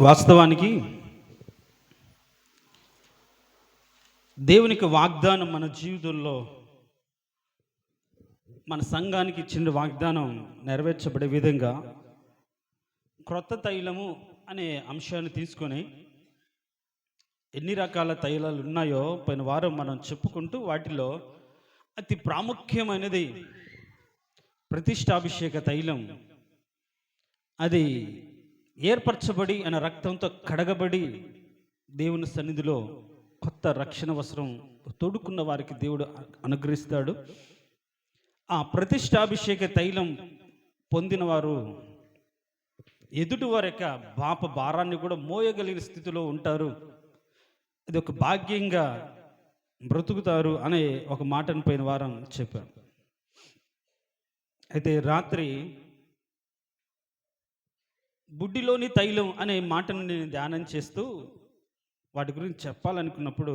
వాస్తవానికి దేవునికి వాగ్దానం మన జీవితంలో మన సంఘానికి ఇచ్చిన వాగ్దానం నెరవేర్చబడే విధంగా క్రొత్త తైలము అనే అంశాన్ని తీసుకొని ఎన్ని రకాల తైలాలు ఉన్నాయో పోయిన వారం మనం చెప్పుకుంటూ వాటిలో అతి ప్రాముఖ్యమైనది ప్రతిష్టాభిషేక తైలం. అది ఏర్పరచబడి అనే రక్తంతో కడగబడి దేవుని సన్నిధిలో కొత్త రక్షణ వస్త్రం తొడుక్కున్న వారికి దేవుడు అనుగ్రహిస్తాడు. ఆ ప్రతిష్టాభిషేక తైలం పొందిన వారు ఎదుటి వారి యొక్క పాప భారాన్ని కూడా మోయగలిగిన స్థితిలో ఉంటారు. ఇది ఒక భాగ్యంగా బ్రతుకుతారు అనే ఒక మాటను పోయిన వారం చెప్పాను. అయితే రాత్రి బుడ్డిలోని తైలం అనే మాటను నేను ధ్యానం చేస్తూ వాటి గురించి చెప్పాలనుకున్నప్పుడు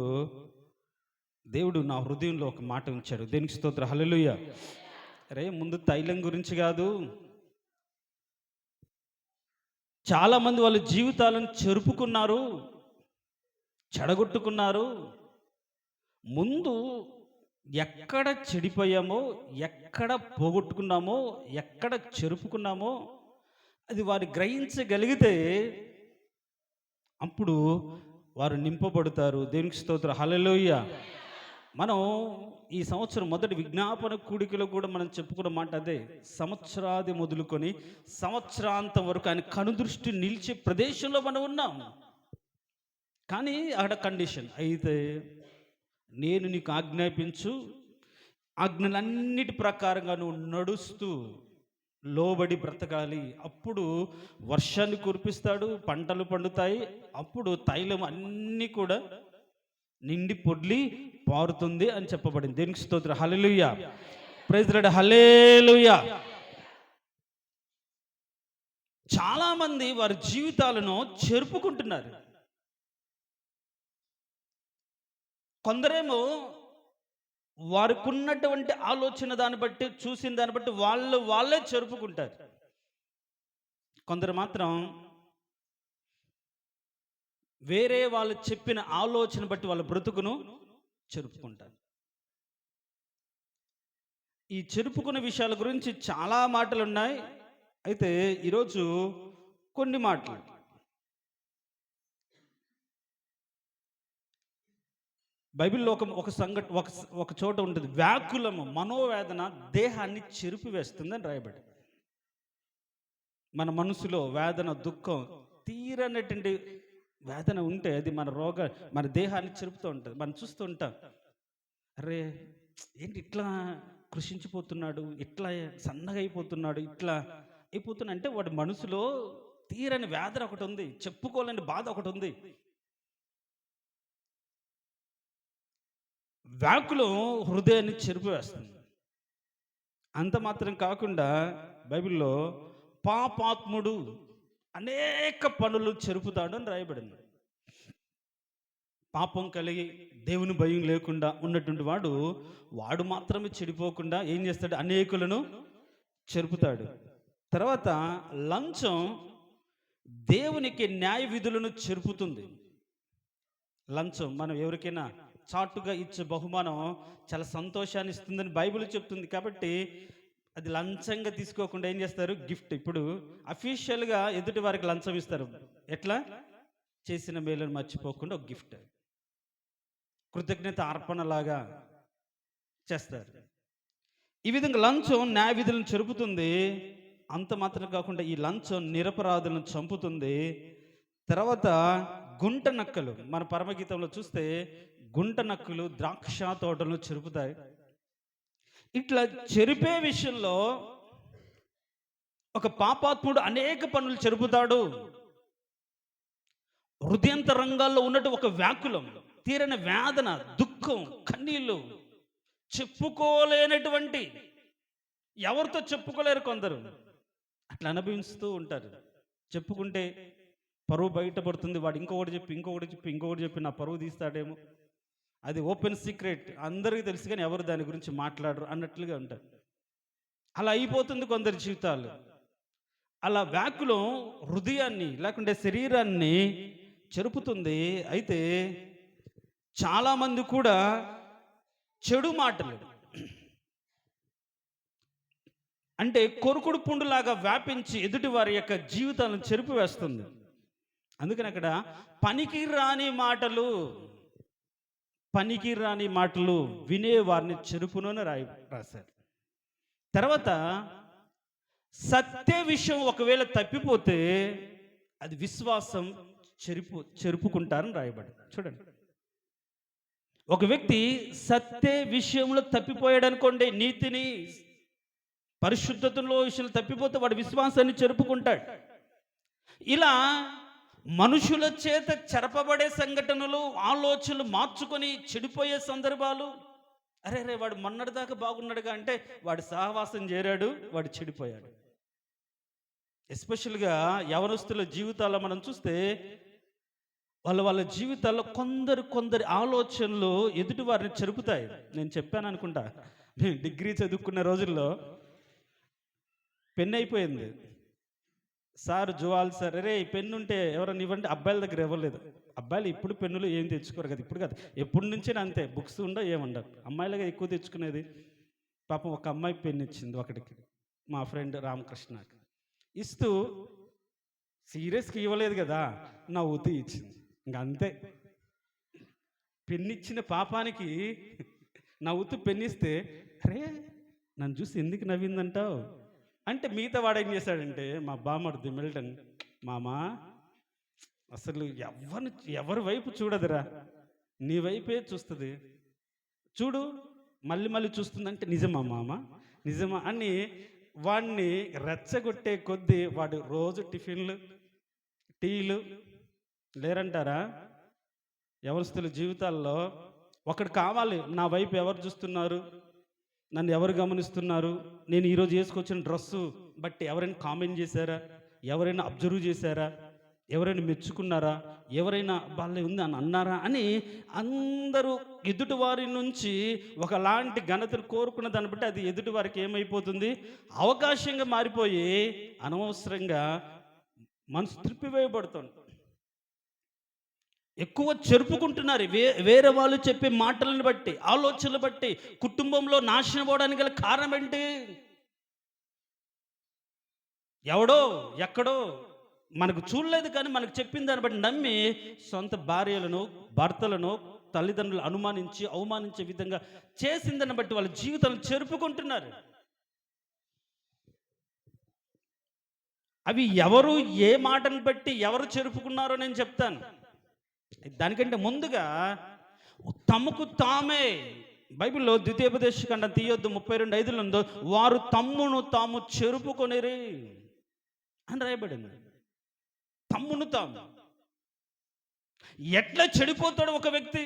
దేవుడు నా హృదయంలో ఒక మాట ఉంచాడు. దేనికి స్తోత్రం, హల్లెలూయా. అరే, ముందు తైలం గురించి కాదు, చాలామంది వాళ్ళ జీవితాలను చెరుపుకున్నారు, చెడగొట్టుకున్నారు. ముందు ఎక్కడ చెడిపోయామో, ఎక్కడ పోగొట్టుకున్నామో, ఎక్కడ చెరుపుకున్నామో అది వారు గ్రహించగలిగితే అప్పుడు వారు నింపబడతారు. దేవునికి స్తోత్రం, హల్లెలూయా. మనం ఈ సంవత్సరం మొదటి విజ్ఞాపన కూడికలో కూడా మనం చెప్పుకున్న మాట అదే. సంవత్సరాది మొదలుకొని సంవత్సరాంతం వరకు ఆయన కనుదృష్టి నిలిచే ప్రదేశంలో మనం ఉన్నాం. కానీ అక్కడ కండిషన్ అయితే, నేను నీకు ఆజ్ఞాపించు, ఆజ్ఞలన్నిటి ప్రకారంగా నువ్వు నడుస్తూ లోబడి బ్రతకాలి. అప్పుడు వర్షాన్ని కురిపిస్తాడు, పంటలు పండుతాయి, అప్పుడు తైలం అన్నీ కూడా నిండి పొర్లి పారుతుంది అని చెప్పబడింది. దేనికి స్తోత్రం, హల్లెలూయా. ప్రైజ్ ది లార్డ్, హల్లెలూయా. చాలా మంది వారి జీవితాలను చెరుపుకుంటున్నారు. కొందరేమో వారికి ఉన్నటువంటి ఆలోచన దాన్ని బట్టి, చూసిన దాన్ని బట్టి వాళ్ళే చెరుపుకుంటారు. కొందరు మాత్రం వేరే వాళ్ళు చెప్పిన ఆలోచన బట్టి వాళ్ళ బ్రతుకును చెరుపుకుంటారు. ఈ చెరుపుకునే విషయాల గురించి చాలా మాటలు ఉన్నాయి. అయితే ఈరోజు కొన్ని మాటలు. బైబిల్లో ఒక చోట ఉంటుంది, వ్యాకులము, మనోవేదన దేహాన్ని చెరుపు వేస్తుందని రాయబడి. మన మనసులో వేదన, దుఃఖం, తీరనటువంటి వేదన ఉంటే అది మన దేహాన్ని చెరుపుతూ ఉంటుంది. మనం చూస్తూ ఉంటాం, అరే ఏంటి ఇట్లా కృషించిపోతున్నాడు, ఇట్లా సన్నగా అయిపోతున్నాడు, ఇట్లా అయిపోతున్నా అంటే వాడి మనసులో తీరని వేదన ఒకటి ఉంది, చెప్పుకోలేని బాధ ఒకటి ఉంది. వ్యాకులం హృదయాన్ని చెరిపివేస్తుంది. అంత మాత్రం కాకుండా బైబిల్లో పాపాత్ముడు అనేక పనులు చెరుపుతాడు అని రాయబడింది. పాపం కలిగి దేవుని భయం లేకుండా ఉన్నటువంటి వాడు మాత్రమే చెడిపోకుండా ఏం చేస్తాడు, అనేకులను చెరుపుతాడు. తర్వాత లంచం దేవునికి న్యాయ విధులను చెరుపుతుంది. లంచం మనం ఎవరికైనా చాటుగా ఇచ్చే బహుమానం చాలా సంతోషాన్ని ఇస్తుందని బైబిల్ చెప్తుంది. కాబట్టి అది లంచంగా తీసుకోకుండా ఏం చేస్తారు, గిఫ్ట్. ఇప్పుడు అఫీషియల్గా ఎదుటి వారికి లంచం ఇస్తారు. ఎట్లా, చేసిన మేలను మర్చిపోకుండా ఒక గిఫ్ట్, కృతజ్ఞత అర్పణలాగా చేస్తారు. ఈ విధంగా లంచం న్యాయ విధులను చెరుపుతుంది. అంత మాత్రం కాకుండా ఈ లంచం నిరపరాధులను చంపుతుంది. తర్వాత గుంట నక్కలు, మన పరమగీతంలో చూస్తే గుంట నక్కలు ద్రాక్ష తోటలను చెరుపుతాయి. ఇట్లా చెరిపే విషయంలో ఒక పాపాత్ముడు అనేక పనులు చెరుపుతాడు. హృదయంతరంగాల్లో ఉన్నట్టు ఒక వ్యాకులం, తీరని వేదన, దుఃఖం, కన్నీళ్ళు, చెప్పుకోలేనటువంటి, ఎవరితో చెప్పుకోలేరు కొందరు, అట్లా అనుభవిస్తూ ఉంటారు. చెప్పుకుంటే పరువు బయటపడుతుంది, వాడు ఇంకొకటి చెప్పి నా పరువు తీస్తాడేమో, అది ఓపెన్ సీక్రెట్, అందరికీ తెలుసు కానీ ఎవరు దాని గురించి మాట్లాడరు అన్నట్లుగా ఉంటారు. అలా అయిపోతుంది కొందరి జీవితాలు. అలా వ్యాకులం హృదయాన్ని లేకుంటే శరీరాన్ని చెరుపుతుంది. అయితే చాలామంది కూడా చెడు మాటలు అంటే కొరుకుడు పుండులాగా వ్యాపించి ఎదుటి వారి యొక్క జీవితాలను చెరుపు వేస్తుంది. అందుకని అక్కడ పనికి రాని మాటలు వినే వారిని చెరుపునని రాశారు. తర్వాత సత్య విషయం ఒకవేళ తప్పిపోతే అది విశ్వాసం చెరుపుకుంటారని రాయబడి. చూడండి, ఒక వ్యక్తి సత్య విషయంలో తప్పిపోయాడు అనుకోండి, నీతిని పరిశుద్ధతలో విషయంలో తప్పిపోతే వాడు విశ్వాసాన్ని చెరుపుకుంటాడు. ఇలా మనుషుల చేత చెరపబడే సంఘటనలు, ఆలోచనలు మార్చుకొని చెడిపోయే సందర్భాలు. అరే వాడు మొన్నటిదాకా బాగున్నాడుగా అంటే వాడు సహవాసం చేరాడు, వాడు చెడిపోయాడు. ఎస్పెషల్గా యవనస్తుల జీవితాల్లో మనం చూస్తే వాళ్ళ జీవితాల్లో కొందరి ఆలోచనలు ఎదుటి వారిని చెరుపుతాయి. నేను చెప్పాను అనుకుంటా, నేను డిగ్రీ చదువుకున్న రోజుల్లో పెన్ అయిపోయింది. సార్ జువాల్ సార్, అరే ఈ పెన్ను ఉంటే ఎవరైనా ఇవ్వండి. అబ్బాయిల దగ్గర ఇవ్వలేదు. అబ్బాయిలు ఇప్పుడు పెన్నులు ఏం తెచ్చుకోరు కదా, ఇప్పుడు కదా, ఎప్పటి నుంచే అంతే, బుక్స్ ఉండవు ఏముండవు. అమ్మాయిలుగా ఎక్కువ తెచ్చుకునేది. పాపం ఒక అమ్మాయి పెన్ను ఇచ్చింది ఒకటికి, మా ఫ్రెండ్ రామకృష్ణకి ఇస్తూ, సీరియస్గా ఇవ్వలేదు కదా, నవ్వుతూ ఇచ్చింది. ఇంక అంతే, పెన్నిచ్చిన పాపానికి నవ్వుతూ పెన్నిస్తే, అరే నన్ను చూసి ఎందుకు నవ్విందంటావు అంటే, మిగతా వాడు ఏం చేశాడంటే, మా బామ్మర్ది మిల్టన్, మామా అసలు ఎవరి వైపు చూడదురా, నీ వైపే చూస్తుంది, చూడు మళ్ళీ చూస్తుందంటే, నిజమా మామ, నిజమా అని వాడిని రెచ్చగొట్టే కొద్దీ వాడు రోజు టిఫిన్లు టీలు లేరంటారా. యవనస్తుల జీవితాల్లో ఒకడు కావాలి, నా వైపు ఎవరు చూస్తున్నారు, నన్ను ఎవరు గమనిస్తున్నారు, నేను ఈరోజు వేసుకొచ్చిన డ్రెస్సు బట్టి ఎవరైనా కామెంట్ చేశారా, ఎవరైనా అబ్జర్వ్ చేశారా, ఎవరైనా మెచ్చుకున్నారా, ఎవరైనా వాళ్ళే ఉంది అని అన్నారా అని అందరూ ఎదుటివారి నుంచి ఒకలాంటి ఘనతను కోరుకున్న దాన్ని బట్టి అది ఎదుటివారికి ఏమైపోతుంది, అవకాశంగా మారిపోయి అనవసరంగా మనసు త్రిప్పివేయబడుతుంది. ఎక్కువ చెరుపుకుంటున్నారు వేరే వాళ్ళు చెప్పే మాటలను బట్టి, ఆలోచనలు బట్టి. కుటుంబంలో నాశనం అవ్వడానికి గల కారణం ఏంటి? ఎవడో ఎక్కడో మనకు చూడలేదు కానీ మనకు చెప్పిన దాన్ని బట్టి నమ్మి సొంత భార్యలను, భర్తలను, తల్లిదండ్రులు అనుమానించి అవమానించే విధంగా చేసిందని బట్టి వాళ్ళ జీవితాలను చెరుపుకుంటున్నారు. అవి ఎవరు ఏ మాటను బట్టి ఎవరు చెరుపుకున్నారో నేను చెప్తాను. దానికంటే ముందుగా తమకు తామే, బైబిల్లో ద్వితీయోపదేశకాండం తీయొద్దు 32:5 ఉందో, వారు తమ్మును తాము చెరుపుకొనిరి అని రాయబడింది. తమ్మును తాము. ఎట్లా చెడిపోతాడు ఒక వ్యక్తి,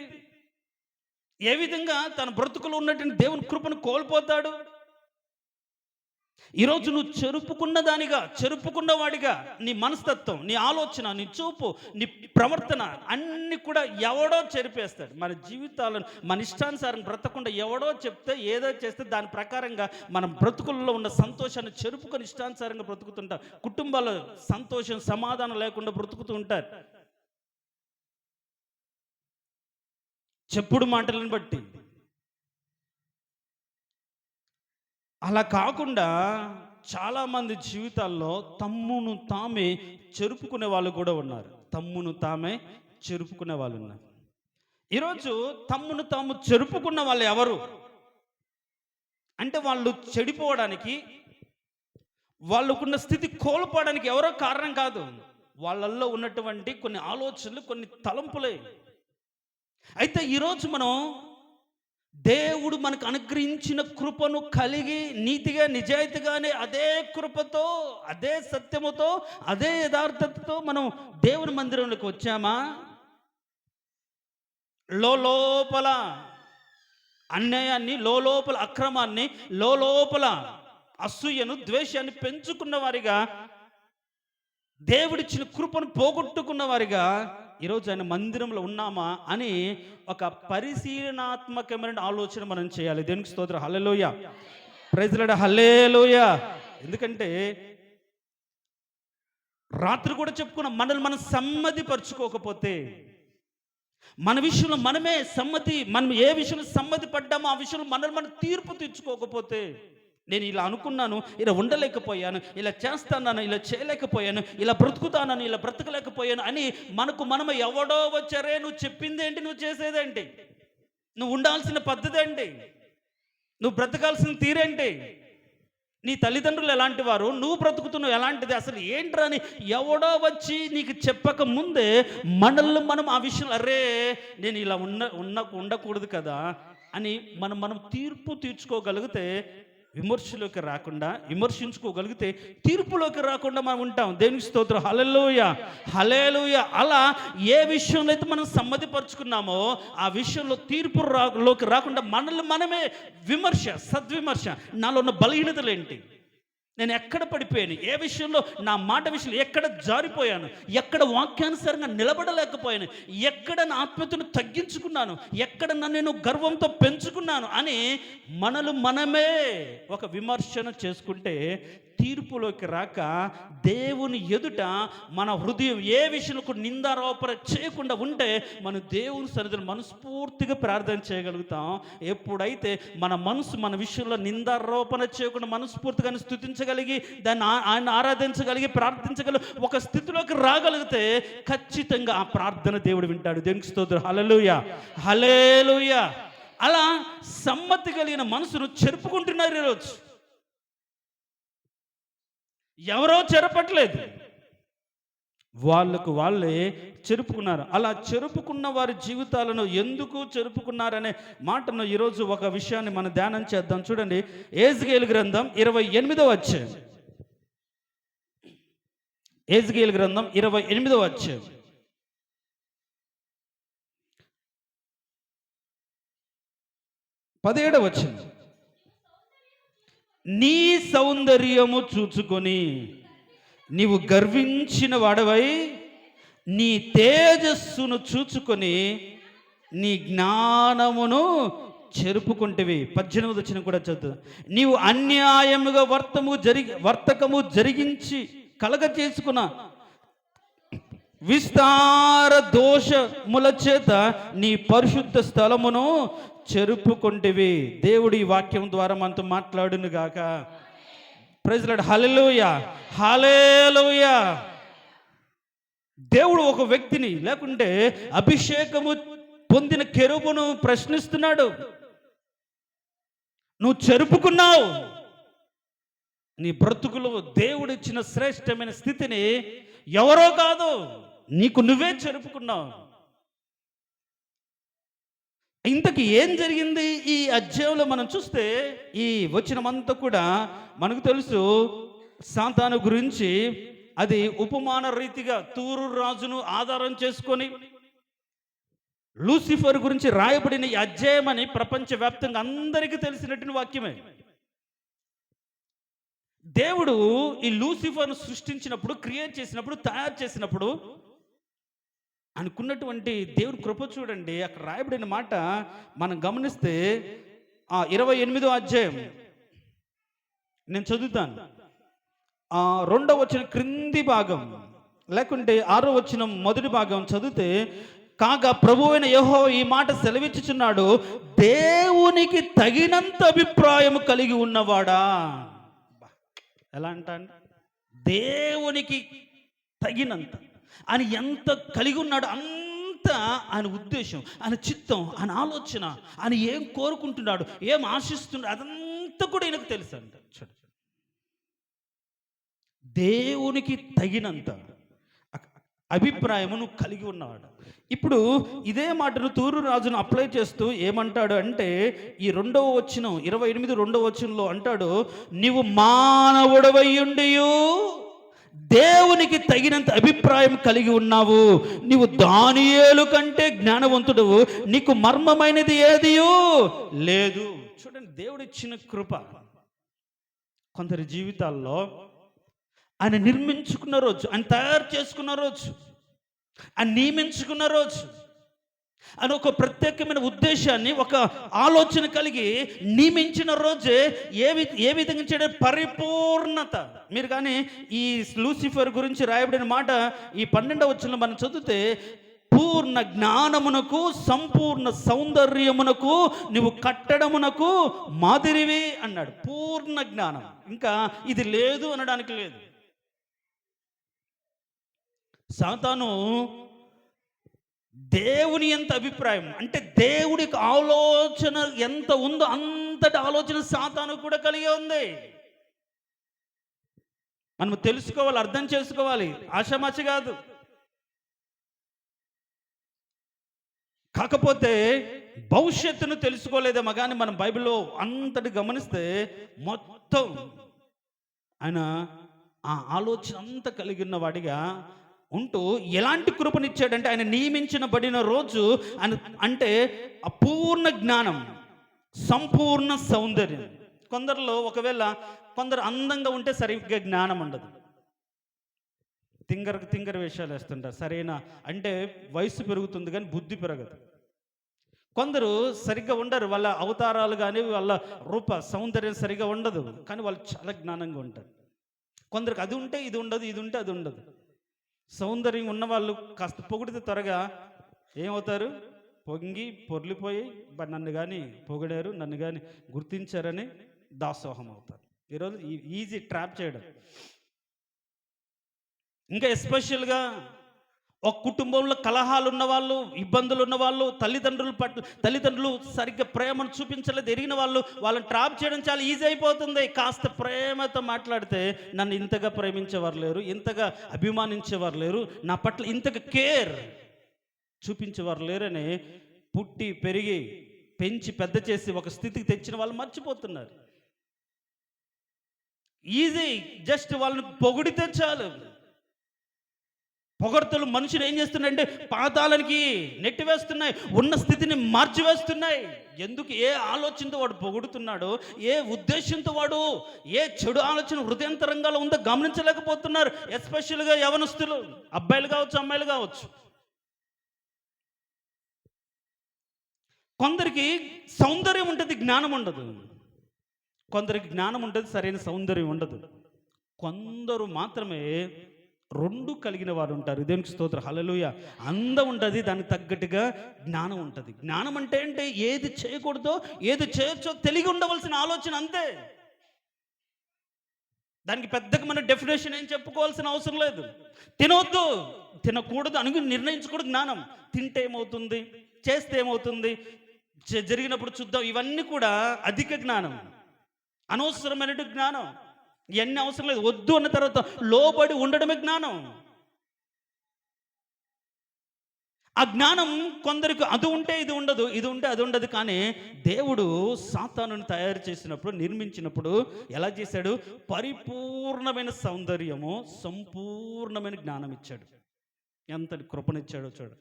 ఏ విధంగా తన బ్రతుకులో ఉన్నటువంటి దేవుని కృపను కోల్పోతాడు. ఈరోజు నువ్వు చెరుపుకున్నవాడిగా నీ మనస్తత్వం, నీ ఆలోచన, నీ చూపు, నీ ప్రవర్తన అన్నీ కూడా ఎవడో చెరిపేస్తాడు. మన జీవితాలను మన ఇష్టానుసారం బ్రతకుండా ఎవడో చెప్తే ఏదో చేస్తే దాని ప్రకారంగా మన బ్రతుకుల్లో ఉన్న సంతోషాన్ని చెరుపుకొని ఇష్టానుసారంగా బ్రతుకుతుంటారు. కుటుంబాల్లో సంతోషం, సమాధానం లేకుండా బ్రతుకుతూ ఉంటారు చెప్పుడు మాటలను బట్టి. అలా కాకుండా చాలామంది జీవితాల్లో తమ్మును తామే చెరుపుకునే వాళ్ళు కూడా ఉన్నారు. ఈరోజు తమ్మును తాము చెరుపుకున్న వాళ్ళు ఎవరు అంటే, వాళ్ళు చెడిపోవడానికి, వాళ్ళకున్న స్థితి కోల్పోవడానికి ఎవరో కారణం కాదు. వాళ్ళల్లో ఉన్నటువంటి కొన్ని ఆలోచనలు, కొన్ని తలంపులే. అయితే ఈరోజు మనం దేవుడు మనకు అనుగ్రహించిన కృపను కలిగి నీతిగా, నిజాయితీగానే అదే కృపతో, అదే సత్యముతో, అదే యథార్థతతో మనం దేవుని మందిరంలోకి వచ్చామా? లోపల అన్యాయాన్ని, లోపల అక్రమాన్ని, లోపల అసూయను, ద్వేషాన్ని పెంచుకున్న వారిగా, దేవుడిచ్చిన కృపను పోగొట్టుకున్న వారిగా ఈరోజు ఆయన మందిరంలో ఉన్నామా అని ఒక పరిశీలనాత్మకమైన ఆలోచన మనం చేయాలి. దేవునికి స్తోత్రం. హల్లెలూయా, ప్రైజ్ లార్డ్, హల్లెలూయా. ఎందుకంటే రాత్రి కూడా చెప్పుకున్నాం, మనల్ని మనం సమ్మతిపరుచుకోకపోతే, మన విషయంలో మనమే మనం ఏ విషయంలో సమ్మతి పడ్డామో ఆ విషయంలో మనల్ని మనం తీర్పు తెచ్చుకోకపోతే, నేను ఇలా అనుకున్నాను, ఇలా ఉండలేకపోయాను, ఇలా చేస్తాను, ఇలా చేయలేకపోయాను, ఇలా బ్రతుకుతాను, ఇలా బ్రతకలేకపోయాను అని మనకు మనము ఎవడో వచ్చారే, నువ్వు చెప్పిందేంటి, నువ్వు చేసేదేంటి, నువ్వు ఉండాల్సిన పద్ధతి ఏంటి, నువ్వు బ్రతకాల్సిన తీరేంటి, నీ తల్లిదండ్రులు ఎలాంటి వారు, నువ్వు బ్రతుకుతున్నావు ఎలాంటిది, అసలు ఏంట్రా అని ఎవడో వచ్చి నీకు చెప్పక ముందే మనల్ని మనం ఆ విషయంలో, అరే నేను ఇలా ఉండకూడదు కదా అని మనం తీర్పు తీర్చుకోగలిగితే, విమర్శించుకోగలిగితే తీర్పులోకి రాకుండా మనం ఉంటాం. దేవునికి స్తోత్రం. హల్లెలూయా, హల్లెలూయా. అలా ఏ విషయంలో అయితే మనం సమ్మతిపరుచుకున్నామో ఆ విషయంలో లోకి రాకుండా మనల్ని మనమే సద్విమర్శ, నాలో ఉన్న బలహీనతలు ఏంటి, నేను ఎక్కడ పడిపోయాను, ఏ విషయంలో, నా మాట విషయంలో ఎక్కడ జారిపోయాను, ఎక్కడ వాక్యానుసారంగా నిలబడలేకపోయాను, ఎక్కడ నా ఆత్మీయతను తగ్గించుకున్నాను, ఎక్కడ నన్ను గర్వంతో పెంచుకున్నాను అని మనమే ఒక విమర్శన చేసుకుంటే తీర్పులోకి రాక దేవుని ఎదుట మన హృదయం ఏ విషయంలో నిందారోపణ చేయకుండా ఉంటే మన దేవుని సన్నిధిలో మనస్ఫూర్తిగా ప్రార్థన చేయగలుగుతాం. ఎప్పుడైతే మన మనసు మన విషయంలో నిందారోపణ చేయకుండా మనస్ఫూర్తిగా స్తుతించగలిగి, దాన్ని ఆయన ఆరాధించగలిగి, ప్రార్థించగలిగి ఒక స్థితిలోకి రాగలిగితే ఖచ్చితంగా ఆ ప్రార్థన దేవుడు వింటాడు. దేవునికి స్తోత్రం. హల్లెలూయా, హల్లెలూయా. అలా సమ్మతి కలిగిన మనసును చెరుపుకుంటున్నారు ఈరోజు. ఎవరో చెరపట్లేదు, వాళ్ళకు వాళ్ళే చెరుపుకున్నారు. అలా చెరుపుకున్న వారి జీవితాలను ఎందుకు చెరుపుకున్నారనే మాటను ఈరోజు ఒక విషయాన్ని మనం ధ్యానం చేద్దాం. చూడండి, యెజ్కేలు గ్రంథం 28వ అధ్యాయం. యెజ్కేలు గ్రంథం 28వ అధ్యాయం 17వ వచనం. నీ సౌందర్యము చూచుకొని నీవు గర్వించిన వాడవై, నీ తేజస్సును చూచుకొని నీ జ్ఞానమును చెరుపుకుంటేవి. 18వ వచనం కూడా చదువు. నీవు అన్యాయముగా వర్తకము జరిగించి కలగ చేసుకున్న విస్తార దోషముల చేత నీ పరిశుద్ధ స్థలమును చెరుపుకొంటివి. దేవుడి వాక్యం ద్వారా మనతో మాట్లాడును గాక. Praise the lord. Hallelujah, hallelujah. దేవుడు ఒక వ్యక్తిని, లేకుంటే అభిషేకము పొందిన కెరూబును ప్రశ్నిస్తున్నాడు. నువ్వు చెరుపుకున్నావు, నీ బ్రతుకులో దేవుడిచ్చిన శ్రేష్టమైన స్థితిని ఎవరో కాదు, నీకు నువ్వే చెరుపుకున్నావు. ఇంతకీ ఏం జరిగింది ఈ అధ్యాయంలో మనం చూస్తే, ఈ వచనమంతా కూడా మనకు తెలుసు సాతాను గురించి. అది ఉపమాన రీతిగా తూరు రాజును ఆధారం చేసుకొని లూసిఫర్ గురించి రాయబడిన ఈ అధ్యాయం అని ప్రపంచవ్యాప్తంగా అందరికీ తెలిసినటువంటి వాక్యమే. దేవుడు ఈ లూసిఫర్ను సృష్టించినప్పుడు, క్రియేట్ చేసినప్పుడు, తయారు చేసినప్పుడు అనుకున్నటువంటి దేవుడు కృప చూడండి. అక్కడ రాయబడిన మాట మనం గమనిస్తే 28వ అధ్యాయం నేను చదువుతాను. 2వ వచనం క్రింది భాగం, లేకుంటే 6వ వచనం మొదటి భాగం చదివితే, కాగా ప్రభువైన యెహోవా ఈ మాట సెలవిచ్చుచున్నాడు, దేవునికి తగినంత అభిప్రాయం కలిగి ఉన్నవాడా. ఎలా అంటాడు? దేవునికి తగినంత, ఆయన ఎంత కలిగి ఉన్నాడు అంత ఆయన ఉద్దేశం, ఆయన చిత్తం, ఆయన ఆలోచన, ఆయన ఏం కోరుకుంటున్నాడు, ఏం ఆశిస్తున్నాడు, అదంతా కూడా ఆయనకు తెలుసు అంట. దేవునికి తగినంత అభిప్రాయమును కలిగి ఉన్నవాడు. ఇప్పుడు ఇదే మాటను తూరు రాజును అప్లై చేస్తూ ఏమంటాడు అంటే, ఈ 2వ వచనం 28 2వ వచనంలో అంటాడు, నీవు మానవుడవయ్యుండియు దేవునికి తగినంత అభిప్రాయం కలిగి ఉన్నావు, నీవు దానియేలు కంటే జ్ఞానవంతుడవు, నీకు మర్మమైనది ఏదియో లేదు. చూడండి, దేవుడిచ్చిన కృప కొందరి జీవితాల్లో ఆయన నిర్మించుకున్న రోజు, ఆయన తయారు చేసుకున్న రోజు, ఆయన నియమించుకున్న రోజు, అని ఒక ప్రత్యేకమైన ఉద్దేశాన్ని, ఒక ఆలోచన కలిగి నియమించిన రోజే ఏ విధంగా చేయడం పరిపూర్ణత. మీరు కానీ ఈ లూసిఫర్ గురించి రాయబడిన మాట ఈ 12వ వచనంలో మనం చదివితే, పూర్ణ జ్ఞానమునకు సంపూర్ణ సౌందర్యమునకు నువ్వు కట్టడమునకు మాదిరివి అన్నాడు. పూర్ణ జ్ఞానం, ఇంకా ఇది లేదు అనడానికి లేదు. సాతాను దేవుని ఎంత అభిప్రాయం అంటే, దేవుడికి ఆలోచన ఎంత ఉందో అంతటి ఆలోచన సాతాను కూడా కలిగి ఉంది. మనం తెలుసుకోవాలి, అర్థం చేసుకోవాలి, ఆషామాషి కాదు. కాకపోతే భవిష్యత్తును తెలుసుకోలేదేమో కానీ మనం బైబిల్లో అంతటి గమనిస్తే మొత్తం ఆయన ఆ ఆలోచన అంతా కలిగి ఉన్న వాడిగా ఉంటూ ఎలాంటి కృపనిచ్చాడంటే, ఆయన నియమించబడిన రోజు ఆయన అంటే అపూర్ణ జ్ఞానం, సంపూర్ణ సౌందర్యం. కొందరిలో ఒకవేళ కొందరు అందంగా ఉంటే సరిగ్గా జ్ఞానం ఉండదు, తింగర వేషాలు వేస్తుంటారు. సరైన అంటే వయసు పెరుగుతుంది కానీ బుద్ధి పెరగదు. కొందరు సరిగ్గా ఉండరు, వాళ్ళ అవతారాలు కానీ వాళ్ళ రూప సౌందర్యం సరిగ్గా ఉండదు, కానీ వాళ్ళు చాలా జ్ఞానంగా ఉంటారు. కొందరికి అది ఉంటే ఇది ఉండదు, ఇది ఉంటే అది ఉండదు. సౌందర్యం ఉన్నవాళ్ళు కాస్త పొగిడితే త్వరగా ఏమవుతారు, పొర్లిపోయి నన్ను కానీ పొగిడారు, నన్ను కానీ గుర్తించారని దాసోహం అవుతారు. ఈరోజు ఈజీ ట్రాప్ చేయడం. ఇంకా ఎస్పెషల్గా ఒక కుటుంబంలో కలహాలు ఉన్నవాళ్ళు, ఇబ్బందులు ఉన్నవాళ్ళు, తల్లిదండ్రులు సరిగ్గా ప్రేమను చూపించలేదు, ఎరిగిన వాళ్ళని ట్రాప్ చేయడం చాలా ఈజీ అయిపోతుంది. కాస్త ప్రేమతో మాట్లాడితే నన్ను ఇంతగా ప్రేమించేవారు లేరు, ఇంతగా అభిమానించేవారు లేరు, నా పట్ల ఇంతగా కేర్ చూపించేవారు లేరని పుట్టి పెరిగి పెంచి పెద్ద చేసి ఒక స్థితికి తెచ్చిన వాళ్ళు మర్చిపోతున్నారు. ఈజీ, జస్ట్ వాళ్ళని పొగిడితే చాలు. పొగడ్తలు మనుషులు ఏం చేస్తున్నాయంటే పాతాళానికి నెట్టివేస్తున్నాయి, ఉన్న స్థితిని మార్చివేస్తున్నాయి. ఎందుకు? ఏ ఆలోచనతో వాడు పొగుడుతున్నాడో, ఏ ఉద్దేశంతో వాడు ఏ చెడు ఆలోచన హృదయంతరంగాలో ఉందో గమనించలేకపోతున్నారు. ఎస్పెషల్గా యవనస్తులు, అబ్బాయిలు కావచ్చు, అమ్మాయిలు కావచ్చు. కొందరికి సౌందర్యం ఉంటుంది, జ్ఞానం ఉండదు. కొందరికి జ్ఞానం ఉంటుంది, సరైన సౌందర్యం ఉండదు. కొందరు మాత్రమే రెండు కలిగిన వారు ఉంటారు. దేవునికి స్తోత్రం, హల్లెలూయా. అందం ఉంటుంది, దానికి తగ్గట్టుగా జ్ఞానం ఉంటుంది. జ్ఞానం అంటే ఏది చేయకూడదో ఏది చేయొచ్చో తెలిగి ఉండవలసిన ఆలోచన, అంతే. దానికి పెద్దగా మన డెఫినేషన్ ఏం చెప్పుకోవాల్సిన అవసరం లేదు. తినవద్దు, తినకూడదు అని నిర్ణయించుకోవడం జ్ఞానం. తింటే ఏమవుతుంది, చేస్తే ఏమవుతుంది, జరిగినప్పుడు చూద్దాం, ఇవన్నీ కూడా అధిక జ్ఞానం, అనవసరమైన జ్ఞానం. ఇవన్నీ అవసరం లేదు. వద్దు అన్న తర్వాత లోబడి ఉండడమే జ్ఞానం. ఆ జ్ఞానం కొందరికి అది ఉంటే ఇది ఉండదు, ఇది ఉంటే అది ఉండదు. కానీ దేవుడు సాతానుని తయారు చేసినప్పుడు, నిర్మించినప్పుడు ఎలా చేశాడు? పరిపూర్ణమైన సౌందర్యము, సంపూర్ణమైన జ్ఞానం ఇచ్చాడు. ఎంతటి కృపనిచ్చాడో చూడు.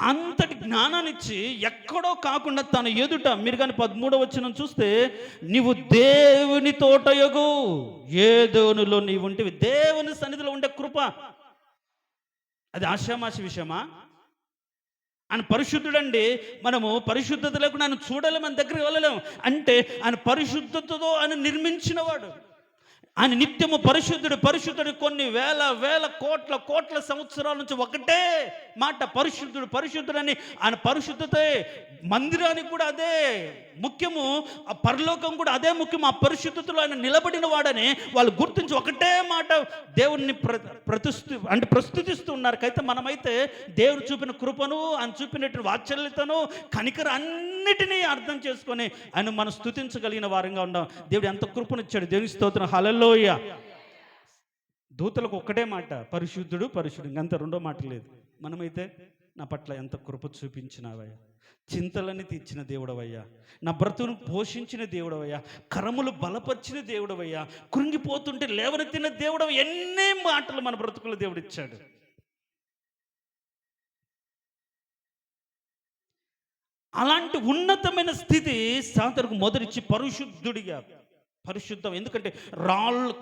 అంతటి జ్ఞానాన్నిచ్చి ఎక్కడో కాకుండా తన ఎదుట, మీరు కానీ 13వ వచనం చూస్తే, నీవు దేవుని తోటయగు ఏదోనులో నీవు ఉంటే, దేవుని సన్నిధిలో ఉండే కృప అది ఆషామాషి విషయమా? ఆయన పరిశుద్ధుడండి. మనము పరిశుద్ధత లేకుండా ఆయన చూడలేము, మన దగ్గరికి వెళ్ళలేము. అంటే ఆయన పరిశుద్ధతతో ఆయన నిర్మించినవాడు. ఆయన నిత్యము పరిశుద్ధుడు. కొన్ని వేల కోట్ల సంవత్సరాల నుంచి ఒకటే మాట, పరిశుద్ధుడని. ఆయన పరిశుద్ధతే. మందిరానికి కూడా అదే ముఖ్యము, ఆ పరలోకం కూడా అదే ముఖ్యము. ఆ పరిశుద్ధతలో ఆయన నిలబడిన వాడని వాళ్ళు గుర్తించి ఒకటే మాట దేవుణ్ణి ప్రస్తుతిస్తూ ఉన్నారు. అయితే మనమైతే దేవుడు చూపిన కృపను, ఆయన చూపినటువంటి వాత్సల్యతను, కనికర అన్నిటినీ అర్థం చేసుకొని ఆయన మనం స్తుతించగలిగిన వారంగా ఉన్నాం. దేవుడు ఎంత కృపనిచ్చాడు. దేవుని స్తోత్రం, హల్లెలూయా. దూతలకు ఒక్కటే మాట, పరిశుద్ధుడు. ఇంకంత రెండో మాట లేదు. మనమైతే నా పట్ల ఎంత కృప చూపించినావయ్యా, చింతలని తీర్చిన దేవుడవయ్యా, నా బ్రతును పోషించిన దేవుడవయ్యా, కరములు బలపరిచిన దేవుడవయ్యా, కృంగిపోతుంటే లేవనెత్తిన దేవుడవ, ఎన్ని మాటలు మన బ్రతుకుల దేవుడిచ్చాడు. అలాంటి ఉన్నతమైన స్థితి సాతానుకు మొదటిచ్చి పరిశుద్ధుడిగా, పరిశుద్ధం. ఎందుకంటే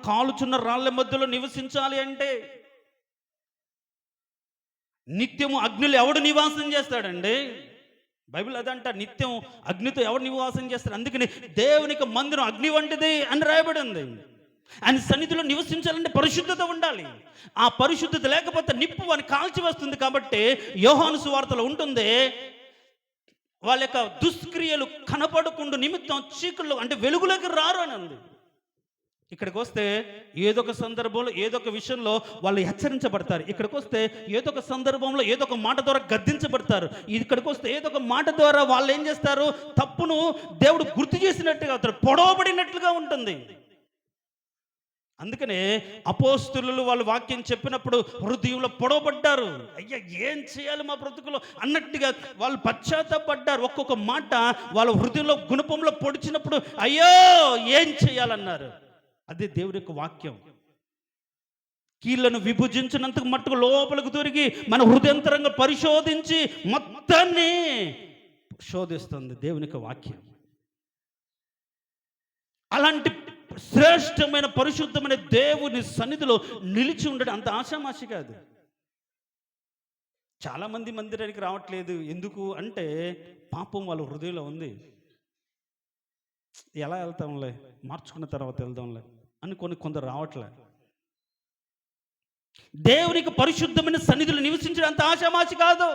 కాలుచున్న రాళ్ళ మధ్యలో నివసించాలి అంటే నిత్యము అగ్నిలో ఎవడు నివాసం చేస్తాడండి? బైబిల్ అదంట, నిత్యం అగ్నితో ఎవడు నివాసం చేస్తాడు. అందుకని దేవునికి మందిరం అగ్ని వంటిది అని రాయబడి ఉంది. ఆయన సన్నిధిలో నివసించాలంటే పరిశుద్ధత ఉండాలి. ఆ పరిశుద్ధత లేకపోతే నిప్పు వాని కాల్చి వస్తుంది. కాబట్టి యోహాను సువార్తలో ఉంటుంది, వాళ్ళ యొక్క దుష్క్రియలు కనపడకుండా నిమిత్తం చీకట్లో అంటే వెలుగులోకి రారు అని ఉంది. ఇక్కడికి వస్తే ఏదో ఒక సందర్భంలో ఏదో ఒక విషయంలో వాళ్ళు హెచ్చరించబడతారు. ఇక్కడికి వస్తే ఏదో ఒక సందర్భంలో ఏదో ఒక మాట ద్వారా గద్దించబడతారు. ఇక్కడికి వస్తే ఏదో ఒక మాట ద్వారా వాళ్ళు ఏం చేస్తారు, తప్పును దేవుడు గుర్తు చేసినట్టుగా అవుతారు, పొడవబడినట్లుగా ఉంటుంది. అందుకనే అపోస్తులు వాళ్ళు వాక్యం చెప్పినప్పుడు హృదయంలో పొడవబడ్డారు. అయ్యా ఏం చేయాలి మా బ్రతుకులో అన్నట్టుగా వాళ్ళు పశ్చాత్తాపడ్డారు. ఒక్కొక్క మాట వాళ్ళ హృదయంలో గుణపంలో పొడిచినప్పుడు అయ్యో ఏం చేయాలన్నారు. అదే దేవుడి యొక్క వాక్యం. కీళ్లను విభజించినందుకు మట్టుకు లోపలికి దొరికి మన హృదయంతరంగా పరిశోధించి మొత్తాన్ని శోధిస్తుంది దేవుని యొక్క వాక్యం. అలాంటి శ్రేష్టమైన పరిశుద్ధమైన దేవుని సన్నిధిలో నిలిచి ఉండడం అంత ఆషామాషి కాదు. చాలామంది మందిరానికి రావట్లేదు. ఎందుకు అంటే పాపం వాళ్ళ హృదయంలో ఉంది. ఎలా వెళ్తాంలే, మార్చుకున్న తర్వాత వెళ్దాంలే అని కొందరు రావట్లే. దేవునికి పరిశుద్ధమైన సన్నిధిలో నివసించడం అంత ఆషామాషి కాదు.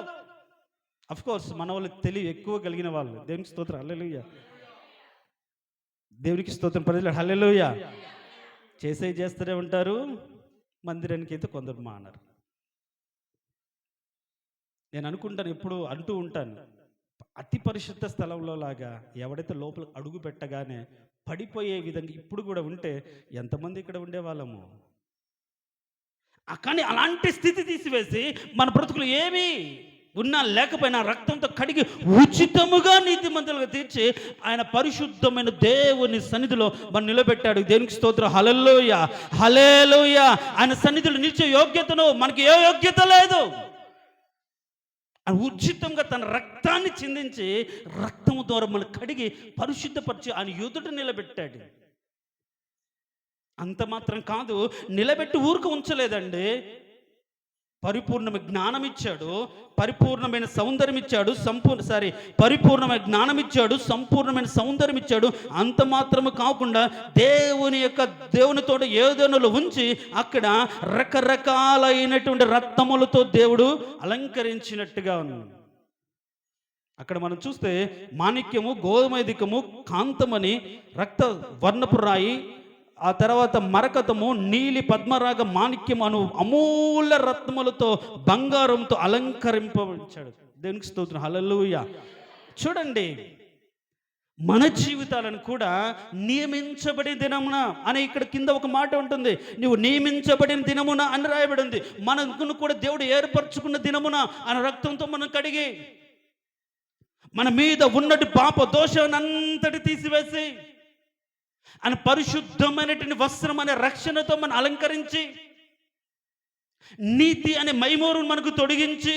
అఫ్ కోర్స్ మన వాళ్ళు తెలివి ఎక్కువ కలిగిన వాళ్ళు. దేవునికి స్తోత్రం, హల్లెలూయా. దేవునికి స్తోత్రం, ప్రజలు హల్లెలూయా. చేస్తూనే ఉంటారు. మందిరానికి అయితే కొందరు మానరు. నేను అనుకుంటాను, ఎప్పుడు అంటూ ఉంటాను, అతి పరిశుద్ధ స్థలంలో లాగా ఎవడైతే లోపల అడుగు పెట్టగానే పడిపోయే విధంగా ఇప్పుడు కూడా ఉంటే ఎంతమంది ఇక్కడ ఉండేవాళ్ళము. కానీ అలాంటి స్థితి తీసివేసి మన బ్రతుకులు ఏమి ఉన్నా లేకపోయినా రక్తంతో కడిగి ఉచితముగా నీతిమంతులుగా తీర్చి ఆయన పరిశుద్ధమైన దేవుని సన్నిధిలో మనం నిలబెట్టాడు. దేవునికి స్తోత్రం, హల్లెలూయా, హల్లెలూయా. ఆయన సన్నిధిలో నిలిచే యోగ్యతను మనకి ఏ యోగ్యత లేదు. ఉచితంగా తన రక్తాన్ని చిందించి రక్తము ద్వారా మనం కడిగి పరిశుద్ధపరిచి ఆయన ఎదుట నిలబెట్టాడు. అంత మాత్రం కాదు, నిలబెట్టి ఊరుకు ఉంచలేదండి. పరిపూర్ణమైన జ్ఞానం ఇచ్చాడు, పరిపూర్ణమైన సౌందర్యం ఇచ్చాడు, పరిపూర్ణమైన జ్ఞానం ఇచ్చాడు, సంపూర్ణమైన సౌందర్యం ఇచ్చాడు. అంత మాత్రము కాకుండా దేవునితో ఏదోనలో ఉంచి అక్కడ రకరకాలైనటువంటి రత్నములతో దేవుడు అలంకరించినట్టుగా ఉంది. అక్కడ మనం చూస్తే మాణిక్యము, గోధుమైదికము, కాంతమని, రక్త వర్ణపు రాయి, ఆ తర్వాత మరకతము, నీలి, పద్మరాగ, మాణిక్యం అను అమూల్య రత్నములతో బంగారంతో అలంకరింపబడించాడు. దేవునికి స్తోత్రం, హల్లెలూయా. చూడండి, మన జీవితాలను కూడా నియమించబడిన దినమున అని ఇక్కడ కింద ఒక మాట ఉంటుంది. నువ్వు నియమించబడిన దినమున అని రాయబడి ఉంది. మనకు కూడా దేవుడు ఏర్పరచుకున్న దినమున ఆయన రక్తంతో మనం కడిగి మన మీద ఉన్నటి పాప దోషాన్ని అంతటి తీసివేసి ఆయన పరిశుద్ధమైనటువంటి వస్త్రం అనే రక్షణతో మనం అలంకరించి నీతి అనే మైమోరును మనకు తొడిగించి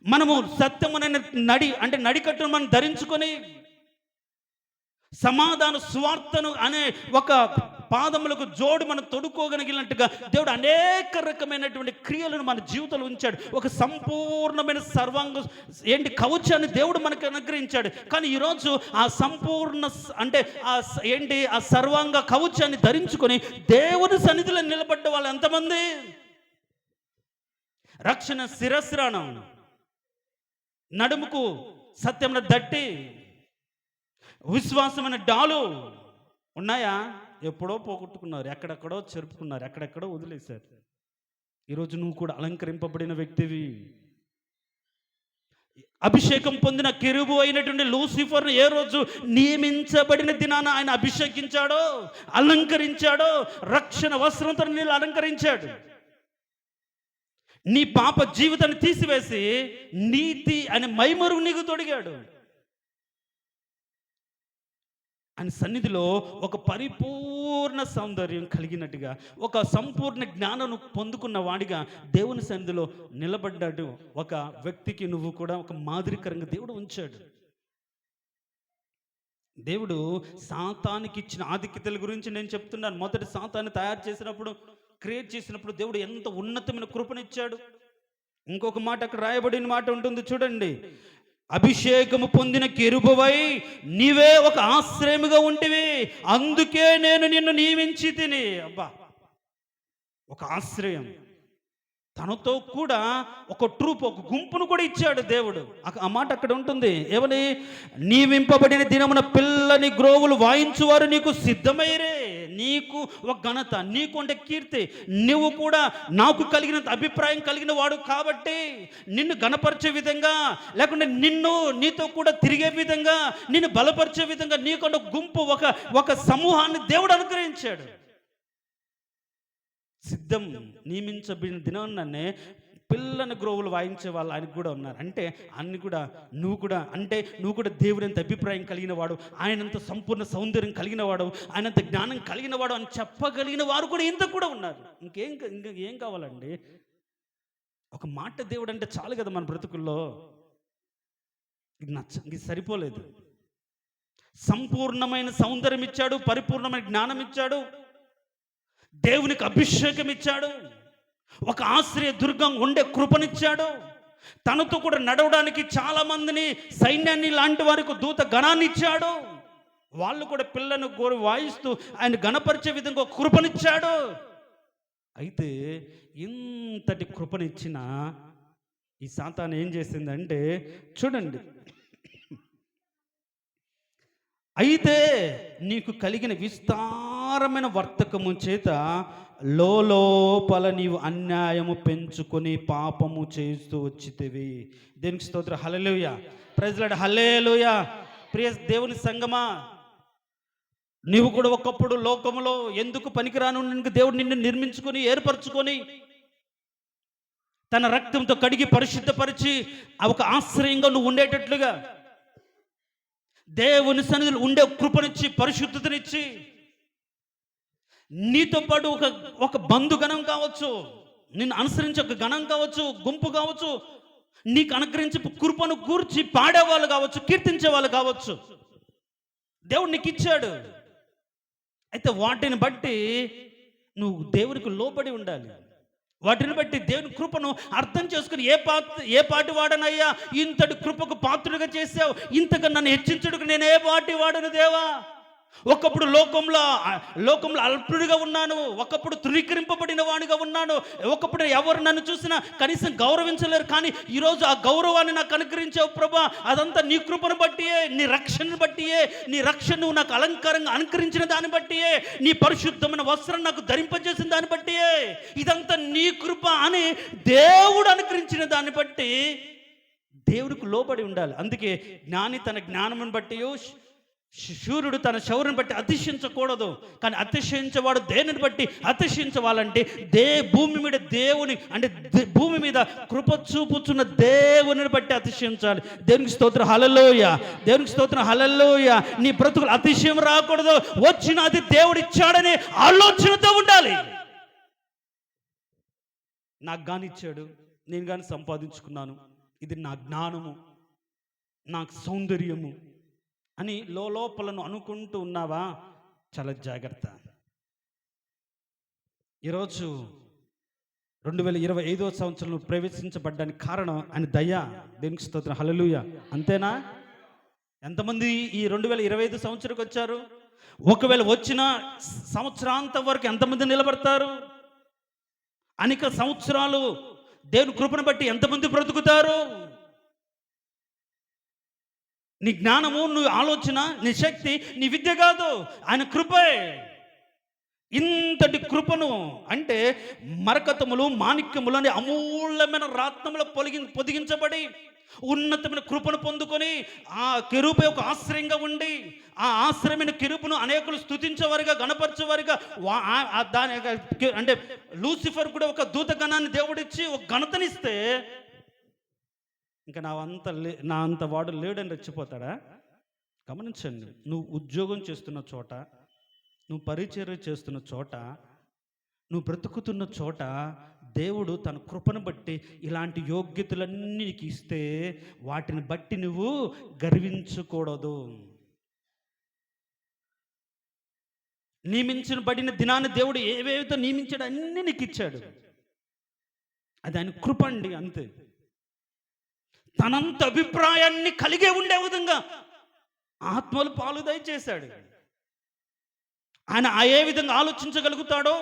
మనము సత్యమునైన నడికట్టును మనం ధరించుకొని సమాధాన స్వార్థను అనే ఒక పాదములకు జోడు మనం తొడుకోగలిగినట్టుగా దేవుడు అనేక రకమైనటువంటి క్రియలను మన జీవితంలో ఉంచాడు. ఒక సంపూర్ణమైన కవచాన్ని దేవుడు మనకు అనుగ్రహించాడు. కానీ ఈరోజు ఆ సంపూర్ణ ఆ సర్వాంగ కవచాన్ని ధరించుకొని దేవుని సన్నిధిలో నిలబడ్డ వాళ్ళు ఎంతమంది? రక్షణ శిరస్రాణం, నడుముకు సత్యమైన దట్టి, విశ్వాసమైన డాలు ఉన్నాయా? ఎప్పుడో పోగొట్టుకున్నారు, ఎక్కడెక్కడో చెరుపుకున్నారు, ఎక్కడెక్కడో వదిలేశారు. ఈరోజు నువ్వు కూడా అలంకరింపబడిన వ్యక్తివి. అభిషేకం పొందిన కెరూబు అయినటువంటి లూసిఫర్ను ఏ రోజు నియమించబడిన దినాన ఆయన అభిషేకించాడో, అలంకరించాడో, రక్షణ వస్త్రంతో నీళ్ళు అలంకరించాడు. నీ పాప జీవితాన్ని తీసివేసి నీతి అనే మైమరుగు నీకు తొడిగాడు. ఆయన సన్నిధిలో ఒక పరిపూర్ణ సౌందర్యం కలిగినట్టుగా, ఒక సంపూర్ణ జ్ఞానం పొందుకున్న వాడిగా దేవుని సన్నిధిలో నిలబడ్డాడు. ఒక వ్యక్తికి నువ్వు కూడా ఒక మాదిరికరంగా దేవుడు ఉంచాడు. దేవుడు సాతానికి ఇచ్చిన ఆధిక్యతల గురించి నేను చెప్తున్నాను. మొదటి సాతాన్ని తయారు చేసినప్పుడు, క్రియేట్ చేసినప్పుడు దేవుడు ఎంత ఉన్నతమైన కృపనిచ్చాడు. ఇంకొక మాట అక్కడ రాయబడిన మాట ఉంటుంది చూడండి, అభిషేకము పొందిన కెరూబువై నీవే ఒక ఆశ్రయముగా ఉంటివి, అందుకే నేను నిన్ను నియమించి తిని. అబ్బా, ఒక ఆశ్రయం, తనతో కూడా ఒక ట్రూప్, ఒక గుంపును కూడా ఇచ్చాడు దేవుడు. ఆ మాట అక్కడ ఉంటుంది, ఏమని? నీవింపబడిన దినమున పిల్లని గ్రోవులు వాయించువారు నీకు సిద్ధమైరే. నీకు ఒక ఘనత, నీకు అంటే కీర్తి, నువ్వు కూడా నాకు కలిగినంత అభిప్రాయం కలిగిన వాడు కాబట్టి నిన్ను గణపరిచే విధంగా, లేకుంటే నీతో కూడా తిరిగే విధంగా, నిన్ను బలపరిచే విధంగా నీకు గుంపు, ఒక సమూహాన్ని దేవుడు అనుగ్రహించాడు. సిద్ధం, నియమించబడిన దినాన్నే పిల్లని గ్రోవులు వాయించే వాళ్ళు ఆయనకు కూడా ఉన్నారు. అంటే అన్ని కూడా నువ్వు కూడా దేవుడంత అభిప్రాయం కలిగిన వాడు, ఆయనంత సంపూర్ణ సౌందర్యం కలిగిన వాడు, ఆయనంత జ్ఞానం కలిగిన వాడు అని చెప్పగలిగిన వారు కూడా ఇంత కూడా ఉన్నారు. ఇంకేం కావాలండి? ఒక మాట దేవుడు అంటే చాలు కదా మన బ్రతుకుల్లో. ఇది సరిపోలేదు. సంపూర్ణమైన సౌందర్యం ఇచ్చాడు, పరిపూర్ణమైన జ్ఞానం ఇచ్చాడు, దేవునికి అభిషేకం ఇచ్చాడు, ఒక ఆశ్రయ దుర్గం ఉండే కృపనిచ్చాడు, తనతో కూడా నడవడానికి చాలా మందిని, సైన్యాన్ని లాంటి వారికి దూత గణాన్ని ఇచ్చాడు, వాళ్ళు కూడా పిల్లను గోరి వాయిస్తూ ఆయన గణపరిచే విధంగా ఒక కృపనిచ్చాడు. అయితే ఇంతటి కృపనిచ్చిన ఈ సాతాను ఏం చేసిందంటే చూడండి, అయితే నీకు కలిగిన విస్తారమైన వర్తకము చేత లోపల నీవు అన్యాయము పెంచుకొని పాపము చేస్తూ వచ్చితివి. దేవునికి స్తోత్రం, హల్లెలూయా, ప్రైజ్ లార్డ్, హల్లెలూయా. ప్రియ దేవుని సంగమా, నీవు కూడా ఒకప్పుడు లోకములో ఎందుకు పనికిరాను దేవుడు నిన్ను నిర్మించుకొని ఏర్పరచుకొని తన రక్తంతో కడిగి పరిశుద్ధపరిచి ఒక ఆశ్రయంగా నువ్వు ఉండేటట్లుగా దేవుని సన్నిధిలో ఉండే కృపనిచ్చి, పరిశుద్ధతనిచ్చి, నీతో పాటు ఒక బంధుగణం కావచ్చు, నిన్ను అనుసరించి ఒక గణం కావచ్చు, గుంపు కావచ్చు, నీకు అనుగ్రహించి కృపను కూర్చి పాడేవాళ్ళు కావచ్చు, కీర్తించే వాళ్ళు కావచ్చు, దేవుడు నీకు ఇచ్చాడు. అయితే వాటిని బట్టి నువ్వు దేవునికి లోబడి ఉండాలి. వాటిని బట్టి దేవుని కృపను అర్థం చేసుకుని ఏ పాటి వాడనయ్యా, ఇంతటి కృపకు పాత్రుడిగా చేసావు, ఇంతగా నన్ను హెచ్చించుడుకు నేను ఏ పాటి వాడను దేవా. ఒకప్పుడు లోకంలో అల్పుడిగా ఉన్నాను, ఒకప్పుడు ధృవీకరింపబడిన వాడిగా ఉన్నాను, ఒకప్పుడు ఎవరు నన్ను చూసినా కనీసం గౌరవించలేరు, కానీ ఈరోజు ఆ గౌరవాన్ని నాకు అనుగ్రహించావు ప్రభా. అదంతా నీ కృపను బట్టియే, నీ రక్షణను బట్టియే, నీ రక్షణ నువ్వు నాకు అలంకారంగా అనుకరించిన దాన్ని బట్టియే, నీ పరిశుద్ధమైన వస్త్రం నాకు ధరింపజేసిన దాన్ని బట్టియే, ఇదంతా నీ కృప అని దేవుడు అనుకరించిన దాన్ని బట్టి దేవుడికి లోబడి ఉండాలి. అందుకే జ్ఞాని తన జ్ఞానమును బట్టి, శూరుడు తన శౌర్యం బట్టి అతిశయించకూడదు, కానీ అతిశయించేవాడు దేనిని బట్టి అతిశయించవాలంటే భూమి మీద దేవుని, అంటే భూమి మీద కృప చూపుచున్న దేవుని బట్టి అతిశయించాలి. దేవునికి స్తోత్రం, హల్లెలూయా, దేవునికి స్తోత్రం, హల్లెలూయా. నీ బ్రతుకులు అతిశయం రాకూడదు, వచ్చిన అది దేవుడు ఇచ్చాడనే ఆలోచనతో ఉండాలి. నాకు గాని ఇచ్చాడు, నేను కానీ సంపాదించుకున్నాను, ఇది నా జ్ఞానము, నాకు సౌందర్యము అని లోపలను అనుకుంటూ ఉన్నావా? చాలా జాగ్రత్త. ఈరోజు 2025వ సంవత్సరంలో ప్రవేశించబడ్డానికి కారణం ఆయన దయ. దేవునికి స్తోత్రం, హల్లెలూయా. అంతేనా? ఎంతమంది ఈ 2025 సంవత్సరానికి వచ్చారు? ఒకవేళ వచ్చిన సంవత్సరాంతం వరకు ఎంతమంది నిలబడతారు? అనేక సంవత్సరాలు దేవుని కృపను బట్టి ఎంతమంది బ్రతుకుతారు? నీ జ్ఞానము, నీ ఆలోచన, నీ శక్తి, నీ విద్య కాదు, ఆయన కృపే. ఇంతటి కృపను అంటే మరకతములు, మాణిక్యములు అనే అమూల్యమైన రత్నములు పొదిగించబడి ఉన్నతమైన కృపను పొందుకొని ఆ కెరూబు ఒక ఆశ్రయంగా ఉండి, ఆ ఆశ్రయమైన కెరూబును అనేకులు స్తుతించేవారుగా, గణపరిచేవారుగా, దాని అంటే లూసిఫర్ కూడా ఒక దూతగణాన్ని దేవుడిచ్చి ఒక ఘనతనిస్తే ఇంకా నా అంత వాడు లేడని రెచ్చిపోతాడా? గమనించండి, నువ్వు ఉద్యోగం చేస్తున్న చోట, నువ్వు పరిచర్య చేస్తున్న చోట, నువ్వు బ్రతుకుతున్న చోట దేవుడు తన కృపను బట్టి ఇలాంటి యోగ్యతలన్నీ నీకు ఇస్తే వాటిని బట్టి నువ్వు గర్వించకూడదు. నియమించబడిన దినాన్ని దేవుడు ఏవేవితో నియమించాడు అన్నీ నీకు ఇచ్చాడు. అది ఆయన కృప అండి, అంతే. తనంత అభిప్రాయాన్ని కలిగే ఉండే విధంగా ఆత్మలు పాలు దయచేశాడు. ఆయన ఏ విధంగా ఆలోచించగలుగుతాడో,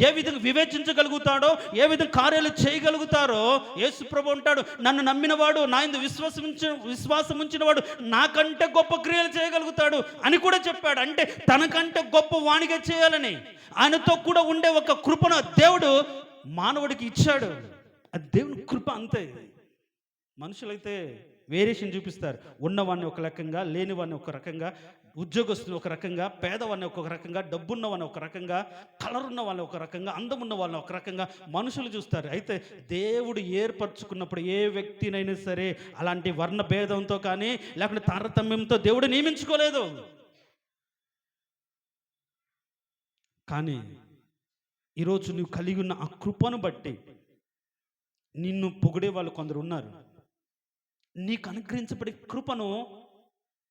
ఏ విధంగా వివేచించగలుగుతాడో, ఏ విధంగా కార్యాలు చేయగలుగుతారో యేసు ప్రభు అంటాడు, నన్ను నమ్మినవాడు, నా యందు విశ్వాసం ఉంచినవాడు నాకంటే గొప్ప క్రియలు చేయగలుగుతాడు అని కూడా చెప్పాడు. అంటే తనకంటే గొప్ప వాణిగా చేయాలని ఆయనతో కూడా ఉండే ఒక కృపను దేవుడు మానవుడికి ఇచ్చాడు. అది దేవుని కృప, అంతే. మనుషులైతే వేరియేషన్ చూపిస్తారు. ఉన్నవాడిని ఒక రకంగా, లేనివాడిని ఒక రకంగా, ఉద్యోగస్తుని ఒక రకంగా, పేదవాడిని ఒక రకంగా, డబ్బున్నవాడిని ఒక రకంగా, కలర్ ఉన్న వాళ్ళని ఒక రకంగా, అందం ఉన్న వాళ్ళని ఒక రకంగా మనుషులు చూస్తారు. అయితే దేవుడు ఏర్పరచుకున్నప్పుడు ఏ వ్యక్తినైనా సరే అలాంటి వర్ణ భేదంతో కానీ లేకుంటే తారతమ్యంతో దేవుడు నియమించుకోలేదు. కానీ ఈరోజు నువ్వు కలిగి ఉన్న ఆ కృపను బట్టి నిన్ను పొగిడే వాళ్ళు కొందరు ఉన్నారు. నీకు అనుగ్రహించబడే కృపను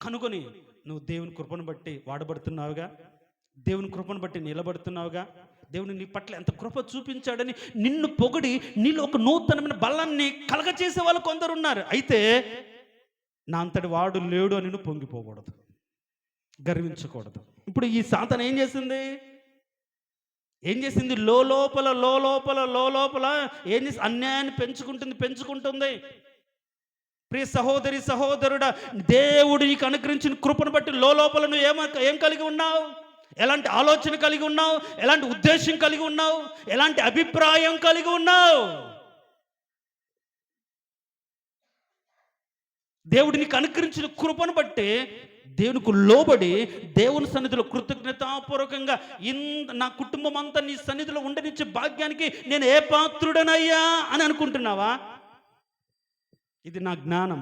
కనుగొని నువ్వు దేవుని కృపను బట్టి వాడబడుతున్నావుగా, దేవుని కృపను బట్టి నిలబడుతున్నావుగా, దేవుని నీ పట్ల ఎంత కృప చూపించాడని నిన్ను పొగిడి నీలో ఒక నూతనమైన బలాన్ని కలగచేసే వాళ్ళు కొందరు ఉన్నారు. అయితే నా అంతటి వాడు లేడు అని నువ్వు పొంగిపోకూడదు, గర్వించకూడదు. ఇప్పుడు ఈ సాతాను ఏం చేసింది? లోపల ఏం చేసి అన్యాయాన్ని పెంచుకుంటుంది. ప్రియ సహోదరి సహోదరుడా, దేవుడు నీకు అనుగ్రహించిన కృపను బట్టి లోపల నువ్వు ఏం కలిగి ఉన్నావు? ఎలాంటి ఆలోచన కలిగి ఉన్నావు? ఎలాంటి ఉద్దేశం కలిగి ఉన్నావు? ఎలాంటి అభిప్రాయం కలిగి ఉన్నావు? దేవుడు నీకు అనుగ్రహించిన కృపను బట్టి దేవునికి లోబడి దేవుని సన్నిధిలో కృతజ్ఞతాపూర్వకంగా నా కుటుంబం అంతా నీ సన్నిధిలో ఉండనిచ్చే భాగ్యానికి నేను ఏ పాత్రుడనయ్యా అని అనుకుంటున్నావా? ఇది నా జ్ఞానం,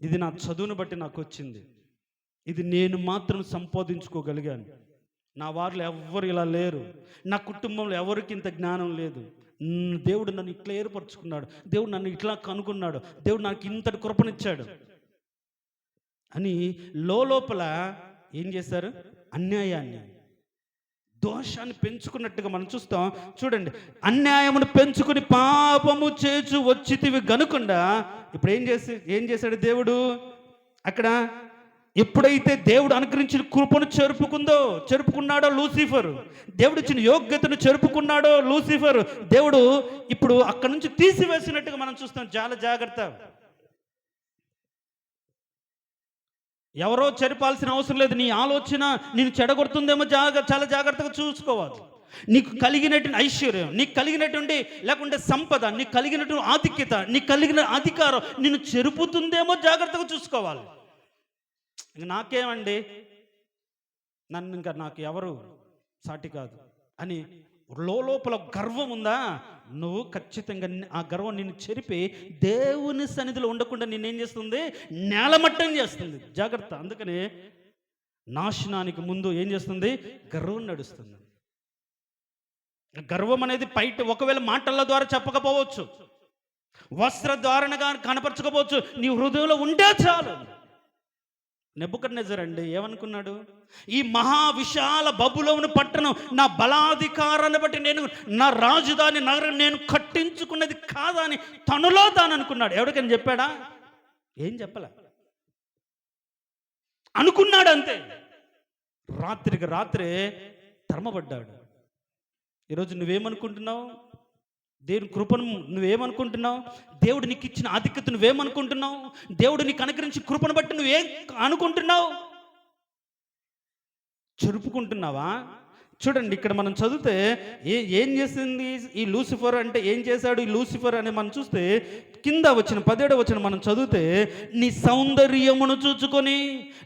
ఇది నా చదువును బట్టి నాకు వచ్చింది, ఇది నేను మాత్రం సంపాదించుకోగలిగాను. నా వారిలో ఎవ్వరు ఇలా లేరు, నా కుటుంబంలో ఎవరికి ఇంత జ్ఞానం లేదు. దేవుడు నన్ను ఇట్లా ఏర్పరచుకున్నాడు, దేవుడు నన్ను ఇట్లా కనుగొన్నాడు, దేవుడు నాకు ఇంతటి కృపనిచ్చాడు అని లోపల ఏం చేశారు? అన్యాయాన్ని, దోషాన్ని పెంచుకున్నట్టుగా మనం చూస్తాం. చూడండి, అన్యాయమును పెంచుకుని పాపము చేచు వచ్చితివి గనుకుండా ఇప్పుడు ఏం చేశాడు దేవుడు అక్కడ? ఎప్పుడైతే దేవుడు అనుగ్రహించిన కృపను చెరుపుకున్నాడో లూసిఫర్, దేవుడు ఇచ్చిన యోగ్యతను చెరుపుకున్నాడో లూసిఫర్, దేవుడు ఇప్పుడు అక్కడ నుంచి తీసివేసినట్టుగా మనం చూస్తాం. చాలా జాగ్రత్త. ఎవరో చెరపాల్సిన అవసరం లేదు. నీ ఆలోచన నేను చెడగొడుతుందేమో చాలా జాగ్రత్తగా చూసుకోవాలి. నీకు కలిగినటువంటి ఐశ్వర్యం, నీకు కలిగినటువంటి లేకుంటే సంపద, నీకు కలిగినటువంటి ఆధిక్యత, నీకు కలిగిన అధికారం నిన్ను చెరుపుతుందేమో జాగ్రత్తగా చూసుకోవాలి. నాకేమండి, నాకు ఎవరు సాటి కాదు అని లోపల గర్వం ఉందా? నువ్వు ఖచ్చితంగా ఆ గర్వం నిన్ను చెరిపి దేవుని సన్నిధిలో ఉండకుండా నిన్నేం చేస్తుంది? నేలమట్టం చేస్తుంది. జాగ్రత్త. అందుకనే నాశనానికి ముందు ఏం చేస్తుంది? గర్వం నడుస్తుంది. గర్వం అనేది బయట ఒకవేళ మాటల ద్వారా చెప్పకపోవచ్చు, వస్త్రధారణగా కనపరచకపోవచ్చు, నీ హృదయంలో ఉంటే చాలు. నెబుకద్నెజర్ అండి ఏమనుకున్నాడు? ఈ మహా విశాల బబులోను పట్టణం నా బలాధికారాన్ని బట్టి నేను నా రాజధాని నగరం నేను కట్టించుకున్నది కాదా అని తనలో తాను అనుకున్నాడు. ఎవరికైనా చెప్పాడా? ఏం చెప్పలే, అనుకున్నాడు అంతే. రాత్రికి రాత్రే తరమబడ్డాడు. ఈరోజు నువ్వేమనుకుంటున్నావు? దేవుని కృపను నువ్వేమనుకుంటున్నావు? దేవుడు నీకు ఇచ్చిన ఆధిక్యత నువ్వేమనుకుంటున్నావు? దేవుడు నీకు అనుగ్రహించి కృపను బట్టి నువ్వేం అనుకుంటున్నావు? చెరుపుకుంటున్నావా? చూడండి, ఇక్కడ మనం చదివితే ఏం చేసింది ఈ లూసిఫర్ అంటే? ఏం చేశాడు ఈ లూసిఫర్ అని మనం చూస్తే కింద వచ్చిన 17వ వచనం మనం చదివితే, నీ సౌందర్యమును చూసుకొని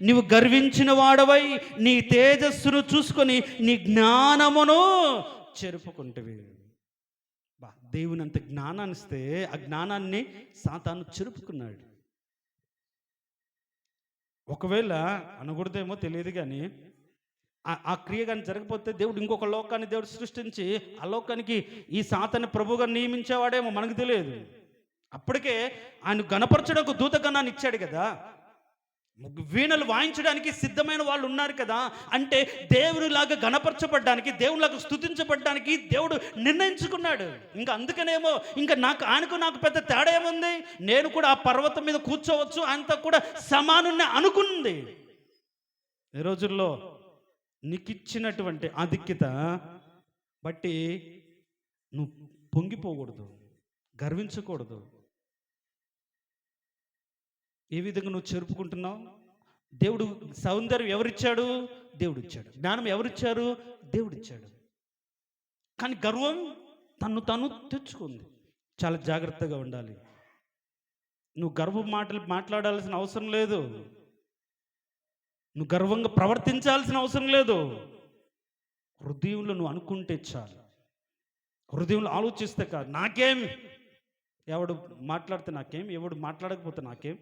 నీవు గర్వించిన వాడవై నీ తేజస్సును చూసుకొని నీ జ్ఞానమును చెరుపుకుంటువి. దేవుని అంత జ్ఞానాన్ని ఇస్తే ఆ జ్ఞానాన్ని సాతాను చెరుపుకున్నాడు. ఒకవేళ అనకూడదేమో తెలియదు, కానీ ఆ క్రియ కానీ జరగకపోతే దేవుడు ఇంకొక లోకాన్ని దేవుడు సృష్టించి ఆ లోకానికి ఈ సాతాన్ని ప్రభువుగా నియమించేవాడేమో మనకు తెలియదు. అప్పటికే ఆయన గణపరచడం ఒక దూతగణాన్ని ఇచ్చాడు కదా. వీణలు వాయించడానికి సిద్ధమైన వాళ్ళు ఉన్నారు కదా, అంటే దేవునిలాగా గణపరచబడ్డానికి, దేవునిలాగా స్తుతించబడ్డానికి దేవుడు నిర్ణయించుకున్నాడు. ఇంకా అందుకనేమో ఇంకా నాకు పెద్ద తేడా ఏముంది, నేను కూడా ఆ పర్వతం మీద కూర్చోవచ్చు, ఆయనతో కూడా సమానుని అనుకుంది. ఈ రోజుల్లో నీకు ఇచ్చినటువంటి ఆధిక్యత బట్టి నువ్వు పొంగిపోకూడదు, గర్వించకూడదు. ఏ విధంగా నువ్వు చెరుపుకుంటున్నావు? దేవుడు సౌందర్యం ఎవరిచ్చాడు? దేవుడు ఇచ్చాడు. జ్ఞానం ఎవరిచ్చారు? దేవుడు ఇచ్చాడు. కానీ గర్వం తను తెచ్చుకుంది. చాలా జాగ్రత్తగా ఉండాలి. నువ్వు గర్వ మాటలు మాట్లాడాల్సిన అవసరం లేదు, నువ్వు గర్వంగా ప్రవర్తించాల్సిన అవసరం లేదు. హృదయంలో నువ్వు అనుకుంటే చాలు, హృదయంలో ఆలోచిస్తే కాదు. నాకేం, ఎవడు మాట్లాడితే నాకేం, ఎవడు మాట్లాడకపోతే నాకేం,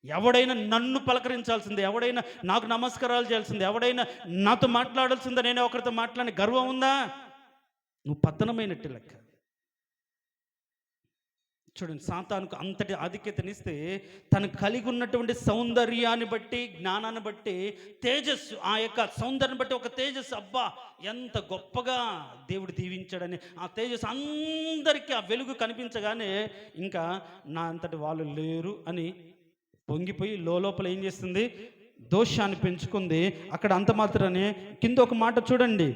ఎవడైనా నన్ను పలకరించాల్సిందే, ఎవడైనా నాకు నమస్కారాలు చేయాల్సిందే, ఎవడైనా నాతో మాట్లాడాల్సిందే, నేనే ఒకరితో మాట్లాడిన గర్వం ఉందా? నువ్వు పతనమైనట్టు లెక్క. చూడండి, సాతానుకు అంతటి ఆధిక్యతనిస్తే తను కలిగి ఉన్నటువంటి సౌందర్యాన్ని బట్టి, జ్ఞానాన్ని బట్టి, తేజస్సు, ఆ యొక్క సౌందర్యాన్ని బట్టి ఒక తేజస్సు, అబ్బా ఎంత గొప్పగా దేవుడు దీవించాడని ఆ తేజస్సు అందరికీ ఆ వెలుగు కనిపించగానే ఇంకా నా అంతటి వాళ్ళు లేరు అని పొంగిపోయి లోపల ఏం చేస్తుంది? దోషాన్ని పెంచుకుంది. అక్కడ అంత మాత్రమే కింద ఒక మాట చూడండి,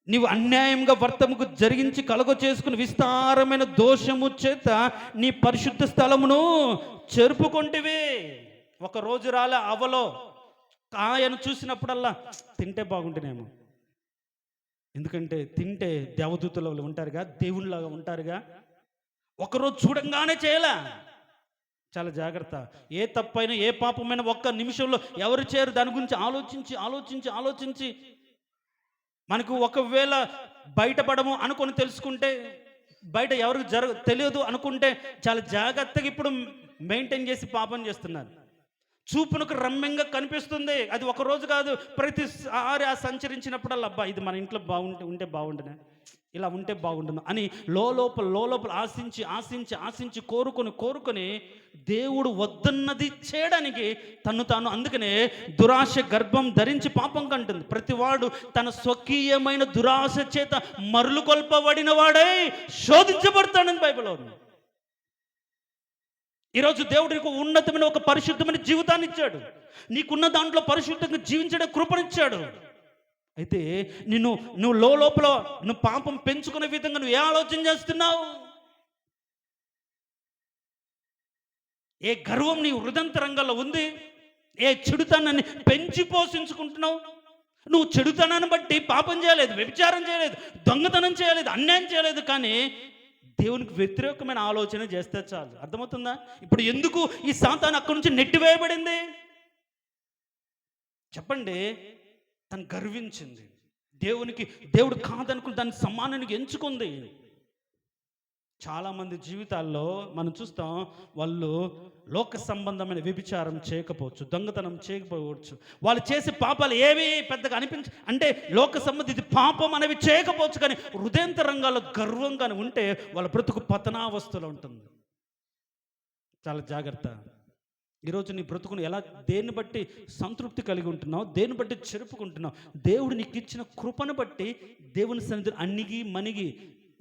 నీవు అన్యాయంగా వర్తముకు జరిగించి కలగ చేసుకుని విస్తారమైన దోషము చేత నీ పరిశుద్ధ స్థలమును చెరుపుకొంటివి. ఒక రోజు రాలే అవలో కాయను చూసినప్పుడల్లా తింటే బాగుంటేనేమో, ఎందుకంటే తింటే దేవదూతల ఉంటారుగా, దేవునిలాగా ఉంటారుగా. ఒకరోజు చూడంగానే చేయలే. చాలా జాగ్రత్త. ఏ తప్పైనా, ఏ పాపమైనా ఒక్క నిమిషంలో ఎవరు చేయరు, దాని గురించి ఆలోచించి మనకు ఒకవేళ బయటపడము అనుకొని తెలుసుకుంటే, బయట ఎవరికి తెలియదు అనుకుంటే చాలా జాగ్రత్తగా ఇప్పుడు మెయింటైన్ చేసి పాపం చేస్తున్నారు. చూపునకు రమ్యంగా కనిపిస్తుంది, అది ఒక రోజు కాదు, ప్రతిసారి ఆ సంచరించినప్పుడల్లా అబ్బా ఇది మన ఇంట్లో ఉంటే బాగుండునే, ఇలా ఉంటే బాగుండును అని లోపల ఆశించి కోరుకొని దేవుడు వద్దన్నది చేయడానికి తాను అందుకనే దురాశ గర్భం ధరించి పాపం కంటుంది. ప్రతివాడు తన స్వకీయమైన దురాశ చేత మరులు కొల్పబడిన వాడై శోధించబడతాడని బైబిల్లో ఉంది. ఈరోజు దేవుడు నీకు ఉన్నతమైన ఒక పరిశుద్ధమైన జీవితాన్ని ఇచ్చాడు, నీకున్న దాంట్లో పరిశుద్ధంగా జీవించడం కృపనిచ్చాడు. అయితే నువ్వు లోపల నువ్వు పాపం పెంచుకునే విధంగా నువ్వు ఏ ఆలోచన చేస్తున్నావు? ఏ గర్వం నీ హృదయంతరంగంలో ఉంది? ఏ చెడుతనాన్ని పెంచి పోషించుకుంటున్నావు? నువ్వు చెడుతనాన్ని బట్టి పాపం చేయలేదు, వ్యభిచారం చేయలేదు, దొంగతనం చేయలేదు, అన్యాయం చేయలేదు, కానీ దేవునికి వ్యతిరేకమైన ఆలోచన చేస్తే చాలు. అర్థమవుతుందా? ఇప్పుడు ఎందుకు ఈ సాతాను అక్కడి నుంచి నెట్టివేయబడింది చెప్పండి? తను గర్వించింది, దేవుడు కాదనుకుని దాన్ని సమానానికి ఎంచుకుంది. చాలామంది జీవితాల్లో మనం చూస్తాం, వాళ్ళు లోక సంబంధమైన వ్యభిచారం చేయకపోవచ్చు, దొంగతనం చేయకపోవచ్చు, వాళ్ళు చేసే పాపాలు ఏవి పెద్దగా అంటే లోక సంబంధి ఇది పాపం అనేవి చేయకపోవచ్చు, కానీ హృదయంతరంగాల్లో గర్వంగానే ఉంటే వాళ్ళ బ్రతుకు పతనావస్థలో ఉంటుంది. చాలా జాగ్రత్త. ఈరోజు నీ బ్రతుకును ఎలా, దేన్ని బట్టి సంతృప్తి కలిగి ఉంటున్నావు, దేన్ని బట్టి చెరుపుకుంటున్నావు? దేవుడు నీకు ఇచ్చిన కృపను బట్టి దేవుని సన్నిధిలో అణిగి మణిగి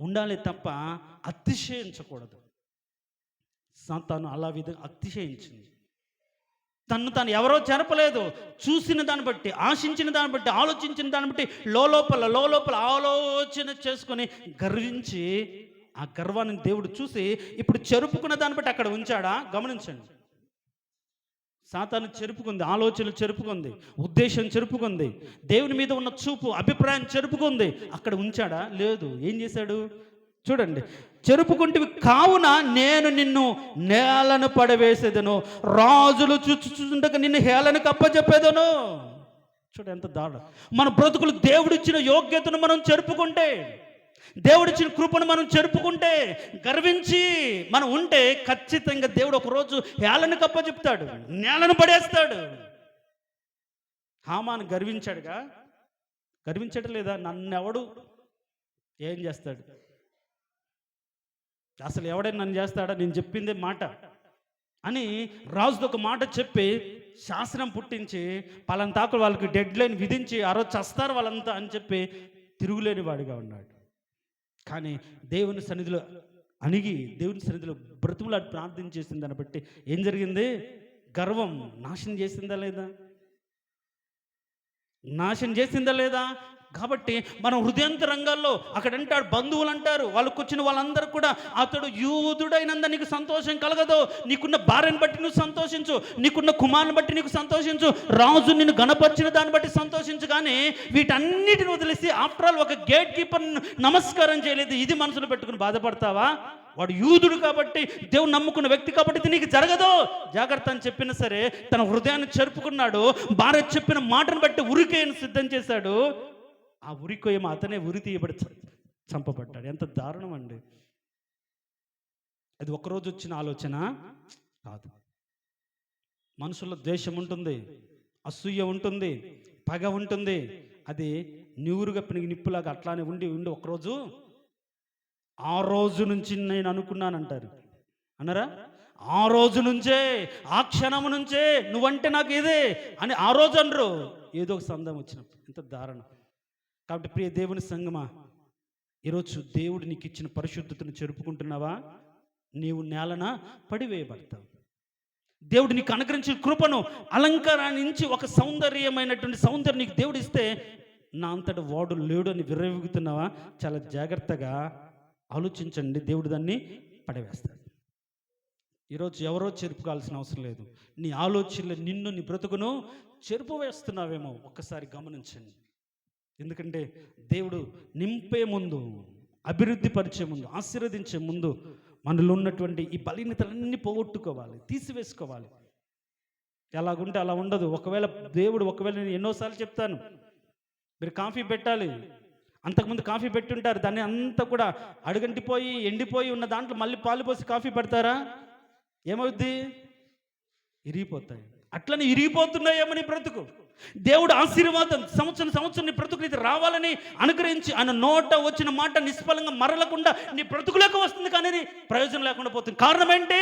ఉండాలి తప్ప అతిశయించకూడదు. సాతాను అలా విధంగా అతిశయించింది. తాను ఎవరో చెరపలేదు, చూసిన దాన్ని బట్టి, ఆశించిన దాన్ని బట్టి, ఆలోచించిన దాన్ని బట్టి లోపల ఆలోచన చేసుకొని గర్వించి ఆ గర్వాన్ని దేవుడు చూసి ఇప్పుడు చెరుపుకున్న దాన్ని బట్టి అక్కడ ఉంచాడా? గమనించండి. సాతాను చెరుపుకుంది, ఆలోచనలు చెరుపుకుంది, ఉద్దేశం చెరుపుకుంది, దేవుని మీద ఉన్న చూపు, అభిప్రాయం చెరుపుకుంది. అక్కడ ఉంచాడా? లేదు. ఏం చేశాడు చూడండి, చెరుపుకుంటే కావున నేను నిన్ను నేలను పడవేసేదను, రాజులు చూచుచుండగా నిన్ను హేళనకు అప్పచెప్పేదను. చూడు ఎంత దారుణం. మన బ్రతుకులు దేవుడిచ్చిన యోగ్యతను మనం చెరుపుకుంటే, దేవుడిచ్చిన కృపను మనం చెరుపుకుంటే, గర్వించి మనం ఉంటే ఖచ్చితంగా దేవుడు ఒకరోజు హేళన కప్ప చెప్తాడు, నేలను పడేస్తాడు. హామాను గర్వించడం లేదా? నన్నెవడు ఏం చేస్తాడు? అసలు ఎవడైనా నన్ను చేస్తాడా? నేను చెప్పిందే మాట అని రాజుతో ఒక మాట చెప్పి శాసనం పుట్టించి పలాంతాకులు వాళ్ళకి డెడ్ లైన్ విధించి ఆ రోజు చస్తారు వాళ్ళంతా అని చెప్పి తిరుగులేని వాడిగా ఉన్నాడు. కానీ దేవుని సన్నిధిలో అణిగి దేవుని సన్నిధిలో బ్రతుములాడి ప్రార్థన చేసిన దాన్ని బట్టి ఏం జరిగింది? గర్వం నాశనం చేసిందా లేదా? నాశనం చేసిందా లేదా? కాబట్టి మనం హృదయాంతరంగాల్లో అక్కడ అంటాడు, బంధువులు అంటారు, వాళ్ళకు వచ్చిన వాళ్ళందరూ కూడా అతడు యూదుడైనంత నీకు సంతోషం కలగదు, నీకున్న భార్యను బట్టి నువ్వు సంతోషించు, నీకున్న కుమారుని బట్టి నీకు సంతోషించు, రాజు నిన్ను గణపరిచిన దాన్ని బట్టి సంతోషించు. కానీ వీటన్నిటిని వదిలేసి ఆఫ్టర్ ఆల్ ఒక గేట్ కీపర్ నమస్కారం చేయలేదు, ఇది మనసులో పెట్టుకుని బాధపడతావా? వాడు యూదుడు కాబట్టి, దేవుని నమ్ముకున్న వ్యక్తి కాబట్టి ఇది నీకు జరగదు, జాగ్రత్త అని చెప్పినా సరే తన హృదయాన్ని చెరుపుకున్నాడు. భార్య చెప్పిన మాటను బట్టి ఉరికేయను సిద్ధం చేశాడు. ఆ ఉరికోయేమో అతనే ఉరి తీయబడి చంపబడ్డాడు. ఎంత దారుణం అండి! అది ఒకరోజు వచ్చిన ఆలోచన కాదు. మనుషుల్లో ద్వేషం ఉంటుంది, అసూయ ఉంటుంది, పగ ఉంటుంది. అది నీరుగా పెరిగి నిప్పులాగా అట్లానే ఉండి ఉండి ఒకరోజు ఆ రోజు నుంచి నేను అనుకున్నానంటారు, అన్నారా? ఆ రోజు నుంచే, ఆ క్షణం నుంచే నువ్వంటే నాకు ఇదే అని ఆ రోజు అనరు, ఏదో ఒక సందం వచ్చినప్పుడు. ఎంత దారుణం! కాబట్టి ప్రియ దేవుని సంగమా, ఈరోజు దేవుడు నీకు ఇచ్చిన పరిశుద్ధతను చెరుపుకుంటున్నావా? నీవు నేలన పడివేయబడతావు. దేవుడు నీకు అనుగ్రహించిన కృపను, అలంకారాన్ని నుంచి ఒక సౌందర్యమైనటువంటి సౌందర్యం నీకు దేవుడు ఇస్తే నా అంతటి వాడు లేడు అని విర్రవీగుతున్నావా? చాలా జాగ్రత్తగా ఆలోచించండి, దేవుడు దాన్ని పడవేస్తాడు. ఈరోజు ఎవరో చెరుపుకోవాల్సిన అవసరం లేదు. నీ ఆలోచనలు నిన్ను, నీ బ్రతుకును చెరుపు వేస్తున్నావేమో ఒక్కసారి గమనించండి. ఎందుకంటే దేవుడు నింపే ముందు, అభివృద్ధి పరిచే ముందు, ఆశీర్వదించే ముందు మనలో ఉన్నటువంటి ఈ బలహీనతలన్నీ పోగొట్టుకోవాలి, తీసివేసుకోవాలి. ఎలాగుంటే అలా ఉండదు. ఒకవేళ నేను ఎన్నోసార్లు చెప్తాను, మీరు కాఫీ పెట్టాలి, అంతకుముందు కాఫీ పెట్టుంటారు, దాన్ని అంతా కూడా అడుగంటిపోయి ఎండిపోయి ఉన్న దాంట్లో మళ్ళీ పాలు పోసి కాఫీ పెడతారా? ఏమవుద్ది? ఇరిగిపోతాయి. అట్లనే ఇరిగిపోతున్నాయేమో నీ బ్రతుకు. దేవుడు ఆశీర్వాదం సంవత్సరం నీ బ్రతుకు ఇది రావాలని అనుగ్రహించి ఆయన నోట వచ్చిన మాట నిష్ఫలంగా మరలకుండా నీ బ్రతుకులోకి వస్తుంది, కానీ ప్రయోజనం లేకుండా పోతుంది. కారణం ఏంటి?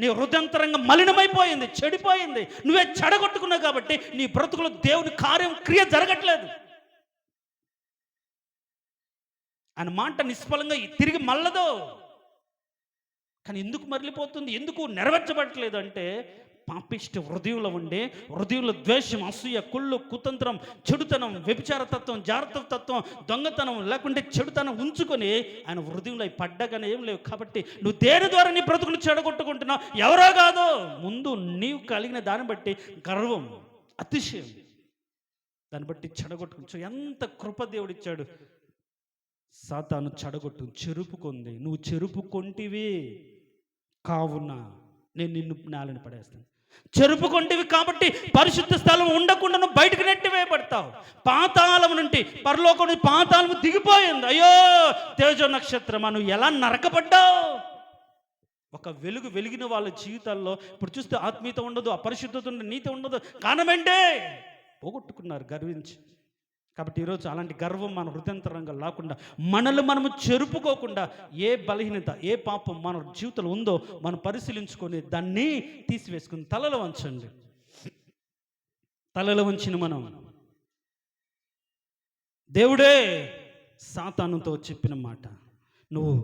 నీ హృదయంతరంగా మలినమైపోయింది, చెడిపోయింది, నువ్వే చెడగొట్టుకున్నావు. కాబట్టి నీ బ్రతుకులో దేవుని క్రియ జరగట్లేదు. ఆయన మాట నిష్ఫలంగా తిరిగి మళ్ళదు. కానీ ఎందుకు మరలిపోతుంది, ఎందుకు నెరవేర్చబడట్లేదు అంటే పాపిష్టి హృదయంలో ద్వేషం, అసూయ, కుళ్ళు, కుతంత్రం, చెడుతనం, వ్యభిచార తత్వం, జాగ్రత్త తత్వం, దొంగతనం లేకుంటే చెడుతనం ఉంచుకొని ఆయన హృదయంలో పడ్డగానే ఏం లేవు. కాబట్టి నువ్వు దేని ద్వారా నీ బ్రతుకులు చెడగొట్టుకుంటున్నావు? ఎవరో కాదు, ముందు నీవు కలిగిన దాన్ని బట్టి గర్వం, అతిశయం, దాన్ని బట్టి చెడగొట్టుకుంటు. ఎంత కృప దేవుడిచ్చాడు. సాతాను చెరుపుకుంది, నువ్వు చెరుపుకొంటివి కావున నేను నిన్ను నేలను పడేస్తాను. చెరుపుకొంటివి కాబట్టి పరిశుద్ధ స్థలం ఉండకుండా నువ్వు బయటకు నెట్టివేయబడతావు. పాతాళం నుండి, పరలోకం నుండి పాతాళం దిగిపోయింది. అయ్యో తేజో నక్షత్రమా, నువ్వు ఎలా నరకబడ్డావు! ఒక వెలిగిన వాళ్ళ జీవితాల్లో ఇప్పుడు చూస్తే ఆత్మీయత ఉండదు, అపరిశుద్ధత ఉండదు, నీతి ఉండదు. కారణమేంటే పోగొట్టుకున్నారు గర్వించి. కాబట్టి ఈరోజు అలాంటి గర్వం మన హృదయంతరంగా లేకుండా, మనల్ని మనము చెరుపుకోకుండా, ఏ బలహీనత, ఏ పాపం మన జీవితంలో ఉందో మనం పరిశీలించుకొని దాన్ని తీసివేసుకుని తలలో వంచండి. తలలో వంచిన మనం దేవుడే సాతానుతో చెప్పిన మాట, నువ్వు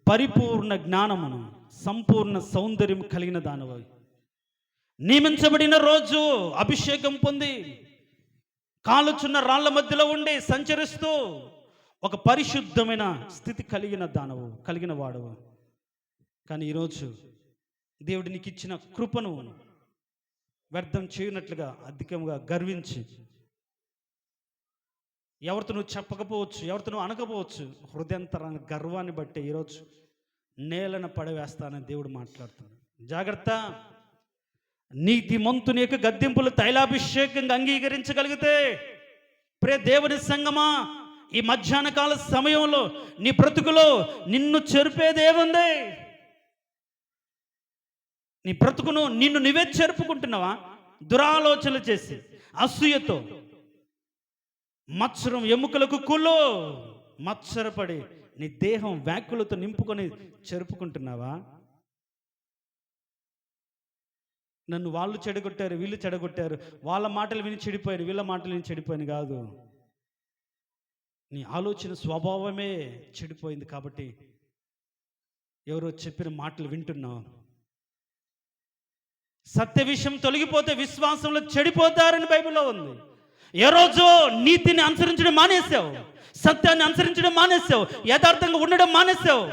పరిపూర్ణ జ్ఞానమును సంపూర్ణ సౌందర్యం కలిగిన దానవు, నియమించబడిన రోజు అభిషేకం పొంది కాలుచున్న రాళ్ల మధ్యలో ఉండి సంచరిస్తూ ఒక పరిశుద్ధమైన స్థితి కలిగిన వాడవు. కానీ ఈరోజు దేవుడు నీకు ఇచ్చిన కృపను వ్యర్థం చేయనట్లుగా అధికంగా గర్వించి, ఎవరితో నువ్వు చెప్పకపోవచ్చు, ఎవరితో నువ్వు అనకపోవచ్చు, హృదయంతరాన్ని గర్వాన్ని బట్టి ఈరోజు నేలను పడవేస్తానని దేవుడు మాట్లాడుతున్నాడు. జాగ్రత్త. నీతిమంతుని యొక్క గద్దింపులు తైలాభిషేకంగా అంగీకరించగలిగితే, ప్రియ దేవుని సంగమా, ఈ మధ్యాహ్న కాల సమయంలో నీ బ్రతుకులో నిన్ను చెరిపేదేముంది? నీ బ్రతుకును నిన్ను నువ్వే చెరుపుకుంటున్నావా? దురాలోచనలు చేసి, అసూయతో, మత్సరం, ఎముకలకు కుళ్ళు, మత్సరపడి నీ దేహం వ్యాకులతో నింపుకొని చెరుపుకుంటున్నావా? నన్ను వాళ్ళు చెడగొట్టారు, వీళ్ళు చెడగొట్టారు, వాళ్ళ మాటలు విని చెడిపోయాను, వీళ్ళ మాటలు విని చెడిపోయాను కాదు. నీ ఆలోచన స్వభావమే చెడిపోయింది. కాబట్టి ఎవరో చెప్పిన మాటలు వింటున్నావు. సత్య విషయం తొలగిపోతే విశ్వాసంలో చెడిపోతారని బైబిల్లో ఉంది. ఏ రోజు నీతిని అనుసరించడం మానేసావు, సత్యాన్ని అనుసరించడం మానేసావు, యథార్థంగా ఉండడం మానేసావు.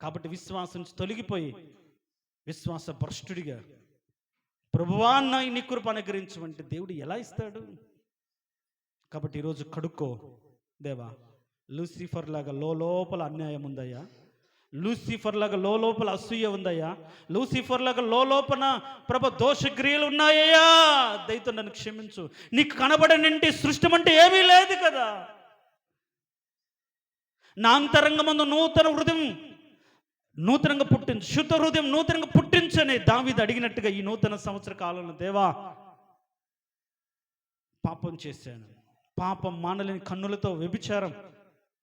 కాబట్టి విశ్వాసం నుంచి తొలగిపోయి విశ్వాస భ్రష్టుడిగా ప్రభువా నీ కృప అనుగ్రహించమంటే దేవుడు ఎలా ఇస్తాడు? కాబట్టి ఈరోజు కడుక్కో. దేవా, లూసిఫర్ లాగా లోపల అన్యాయం ఉందయ్యా, లూసిఫర్ లాగా లోపల అసూయ ఉందయ్యా, లూసిఫర్ లాగా లోపల ప్రభ దోషక్రియలు ఉన్నాయ్యా, దయతో నన్ను క్షమించు. నీకు కనబడనంటే సృష్టి అంటే ఏమీ లేదు కదా. నా అంతరంగమందు నూతన హృదయం నూతనంగా పుట్టించు, శుద్ధ హృదయం నూతనంగా పుట్టించని దావీదు అడిగినట్టుగా ఈ నూతన సంవత్సర కాలంలో దేవా, పాపం చేశాను, పాపం మానలేని కన్నులతో వ్యభిచారం,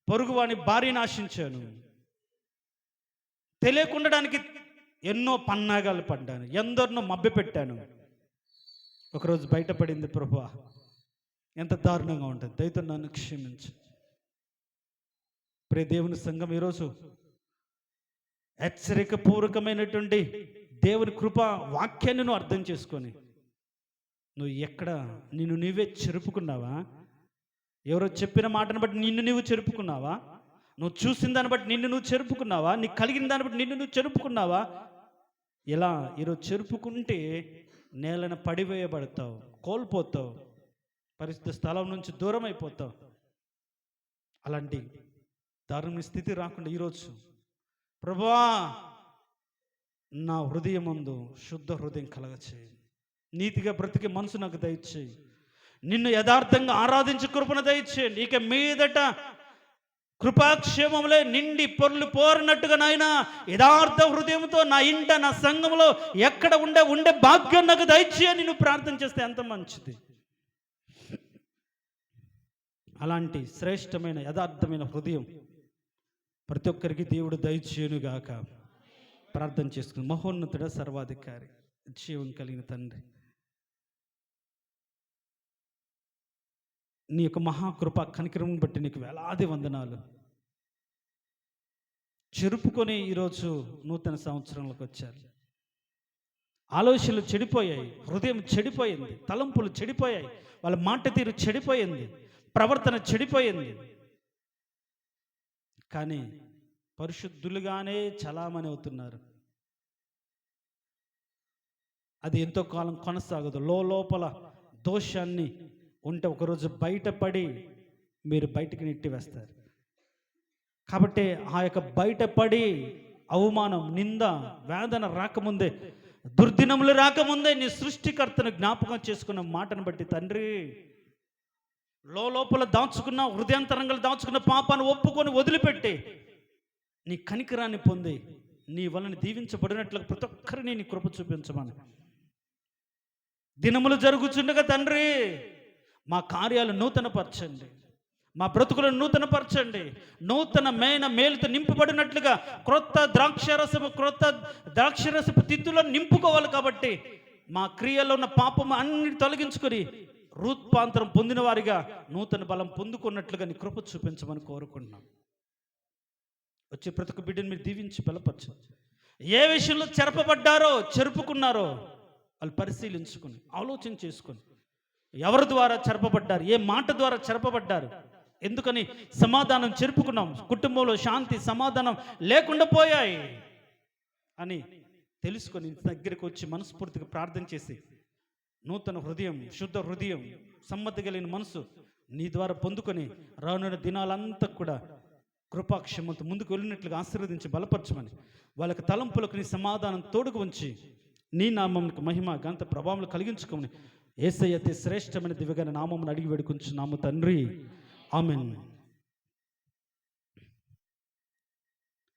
పొరుగువాని భార్యను ఆశించాను, తెలియకుండడానికి ఎన్నో పన్నాగాలు పడ్డాను, ఎందరినో మభ్యపెట్టాను. ఒకరోజు బయటపడింది ప్రభువా, ఎంత దారుణంగా ఉంటుంది, దయతో నన్ను క్షమించు. ప్రియ దేవుని సంఘం, ఈరోజు హెచ్చరికపూర్వకమైనటువంటి దేవుని కృప వాక్యాన్ని నువ్వు అర్థం చేసుకొని నువ్వు ఎక్కడ నిన్ను నీవే చెరుపుకున్నావా? ఎవరో చెప్పిన మాటను బట్టి నిన్ను నువ్వు చెరుపుకున్నావా? నువ్వు చూసిన దాన్ని బట్టి నిన్ను నువ్వు చెరుపుకున్నావా? నీకు కలిగిన దాన్ని బట్టి నిన్ను నువ్వు చెరుపుకున్నావా? ఇలా ఈరోజు చెరుపుకుంటే నేలను పడివేయబడతావు, కోల్పోతావు, పరిశుద్ధ స్థలం నుంచి దూరం అయిపోతావు. అలాంటి దారుణ స్థితి రాకుండా ఈరోజు ప్రభువా, నా హృదయం ముందు శుద్ధ హృదయం కలగచేయి, నీతిగా బ్రతికే మనసు నాకు దయచేయి, నిన్ను యథార్థంగా ఆరాధించే కృపను దయచేయండి. ఇక మీదట కృపాక్షేమంలో నిండి పొర్లు పోరినట్టుగా నాయన యథార్థ హృదయంతో నా ఇంట, నా సంఘంలో ఎక్కడ ఉండే భాగ్యం నాకు దయచేయని నువ్వు ప్రార్థన చేస్తే ఎంత మంచిది. అలాంటి శ్రేష్టమైన యథార్థమైన హృదయం ప్రతి ఒక్కరికి దేవుడు దయచేయునుగాక. ప్రార్థన చేసుకుని మహోన్నతుడ, సర్వాధికారి, జీవం కలిగిన తండ్రి, నీ యొక్క మహాకృప కనికరం బట్టి నీకు వేలాది వందనాలు. చెరుపుకొని ఈరోజు నూతన సంవత్సరంలోకి వచ్చారు. ఆలోచనలు చెడిపోయాయి, హృదయం చెడిపోయింది, తలంపులు చెడిపోయాయి, వాళ్ళ మాట తీరు చెడిపోయింది, ప్రవర్తన చెడిపోయింది. కానీ పరిశుద్ధులుగానే చలామణి అవుతున్నారు. అది ఎంతో కాలం కొనసాగదు. లోపల దోషాన్ని ఉంటే ఒకరోజు బయటపడి మీరు బయటికి నెట్టివేస్తారు. కాబట్టి ఆ యొక్క బయటపడి అవమానం, నింద, వేదన రాకముందే, దుర్దినములు రాకముందే నీ సృష్టికర్తను జ్ఞాపకం చేసుకున్న మాటను బట్టి తండ్రి, లోపల దాచుకున్న హృదయాంతరంగా దాచుకున్న పాపాన్ని ఒప్పుకొని వదిలిపెట్టి నీ కనికరాన్ని పొంది నీ వలన దీవించబడినట్లుగా ప్రతి ఒక్కరిని నీ కృప చూపించమని దినములు జరుగుచుండగా తండ్రి, మా కార్యాలు నూతనపరచండి, మా బ్రతుకులను నూతనపరచండి. నూతన మేలుతో నింపబడినట్లుగా క్రొత్త ద్రాక్షరసపు తిత్తులను నింపుకోవాలి. కాబట్టి మా క్రియలో ఉన్న పాపము అన్ని తొలగించుకొని రూపాంతరం పొందిన వారిగా నూతన బలం పొందుకున్నట్లుగా నీ కృప చూపించమని కోరుకుంటున్నాం. వచ్చే ప్రతి ఒక్క బిడ్డను మీరు దీవించి బలపరచండి. ఏ విషయంలో చెరుపుకున్నారో వాళ్ళు పరిశీలించుకొని ఆలోచన చేసుకొని ఎవరి ద్వారా చెరపబడ్డారు, ఏ మాట ద్వారా చెరపబడ్డారు, ఎందుకని సమాధానం చెరుపుకున్నాం, కుటుంబంలో శాంతి సమాధానం లేకుండా పోయాయి అని తెలుసుకొని దగ్గరికి వచ్చి మనస్ఫూర్తిగా ప్రార్థన చేసి నూతన హృదయం, శుద్ధ హృదయం, సమ్మతి కలిగిన మనసు నీ ద్వారా పొందుకొని రానున్న దినాలంతా కూడా కృపాక్షేమంతో ముందుకు వెళ్ళినట్లుగా ఆశీర్వదించి బలపరచమని వాళ్ళకి తలంపులకు నీ సమాధానం తోడుకు ఉంచి నీ నామంకు మహిమ ఘనత ప్రభావం కలిగించుకోమని యేసయ్య అతి శ్రేష్టమైన దివ్యమైన నామమును అడిగి వేడుకొంచున్నాము తండ్రి. ఆమెన్.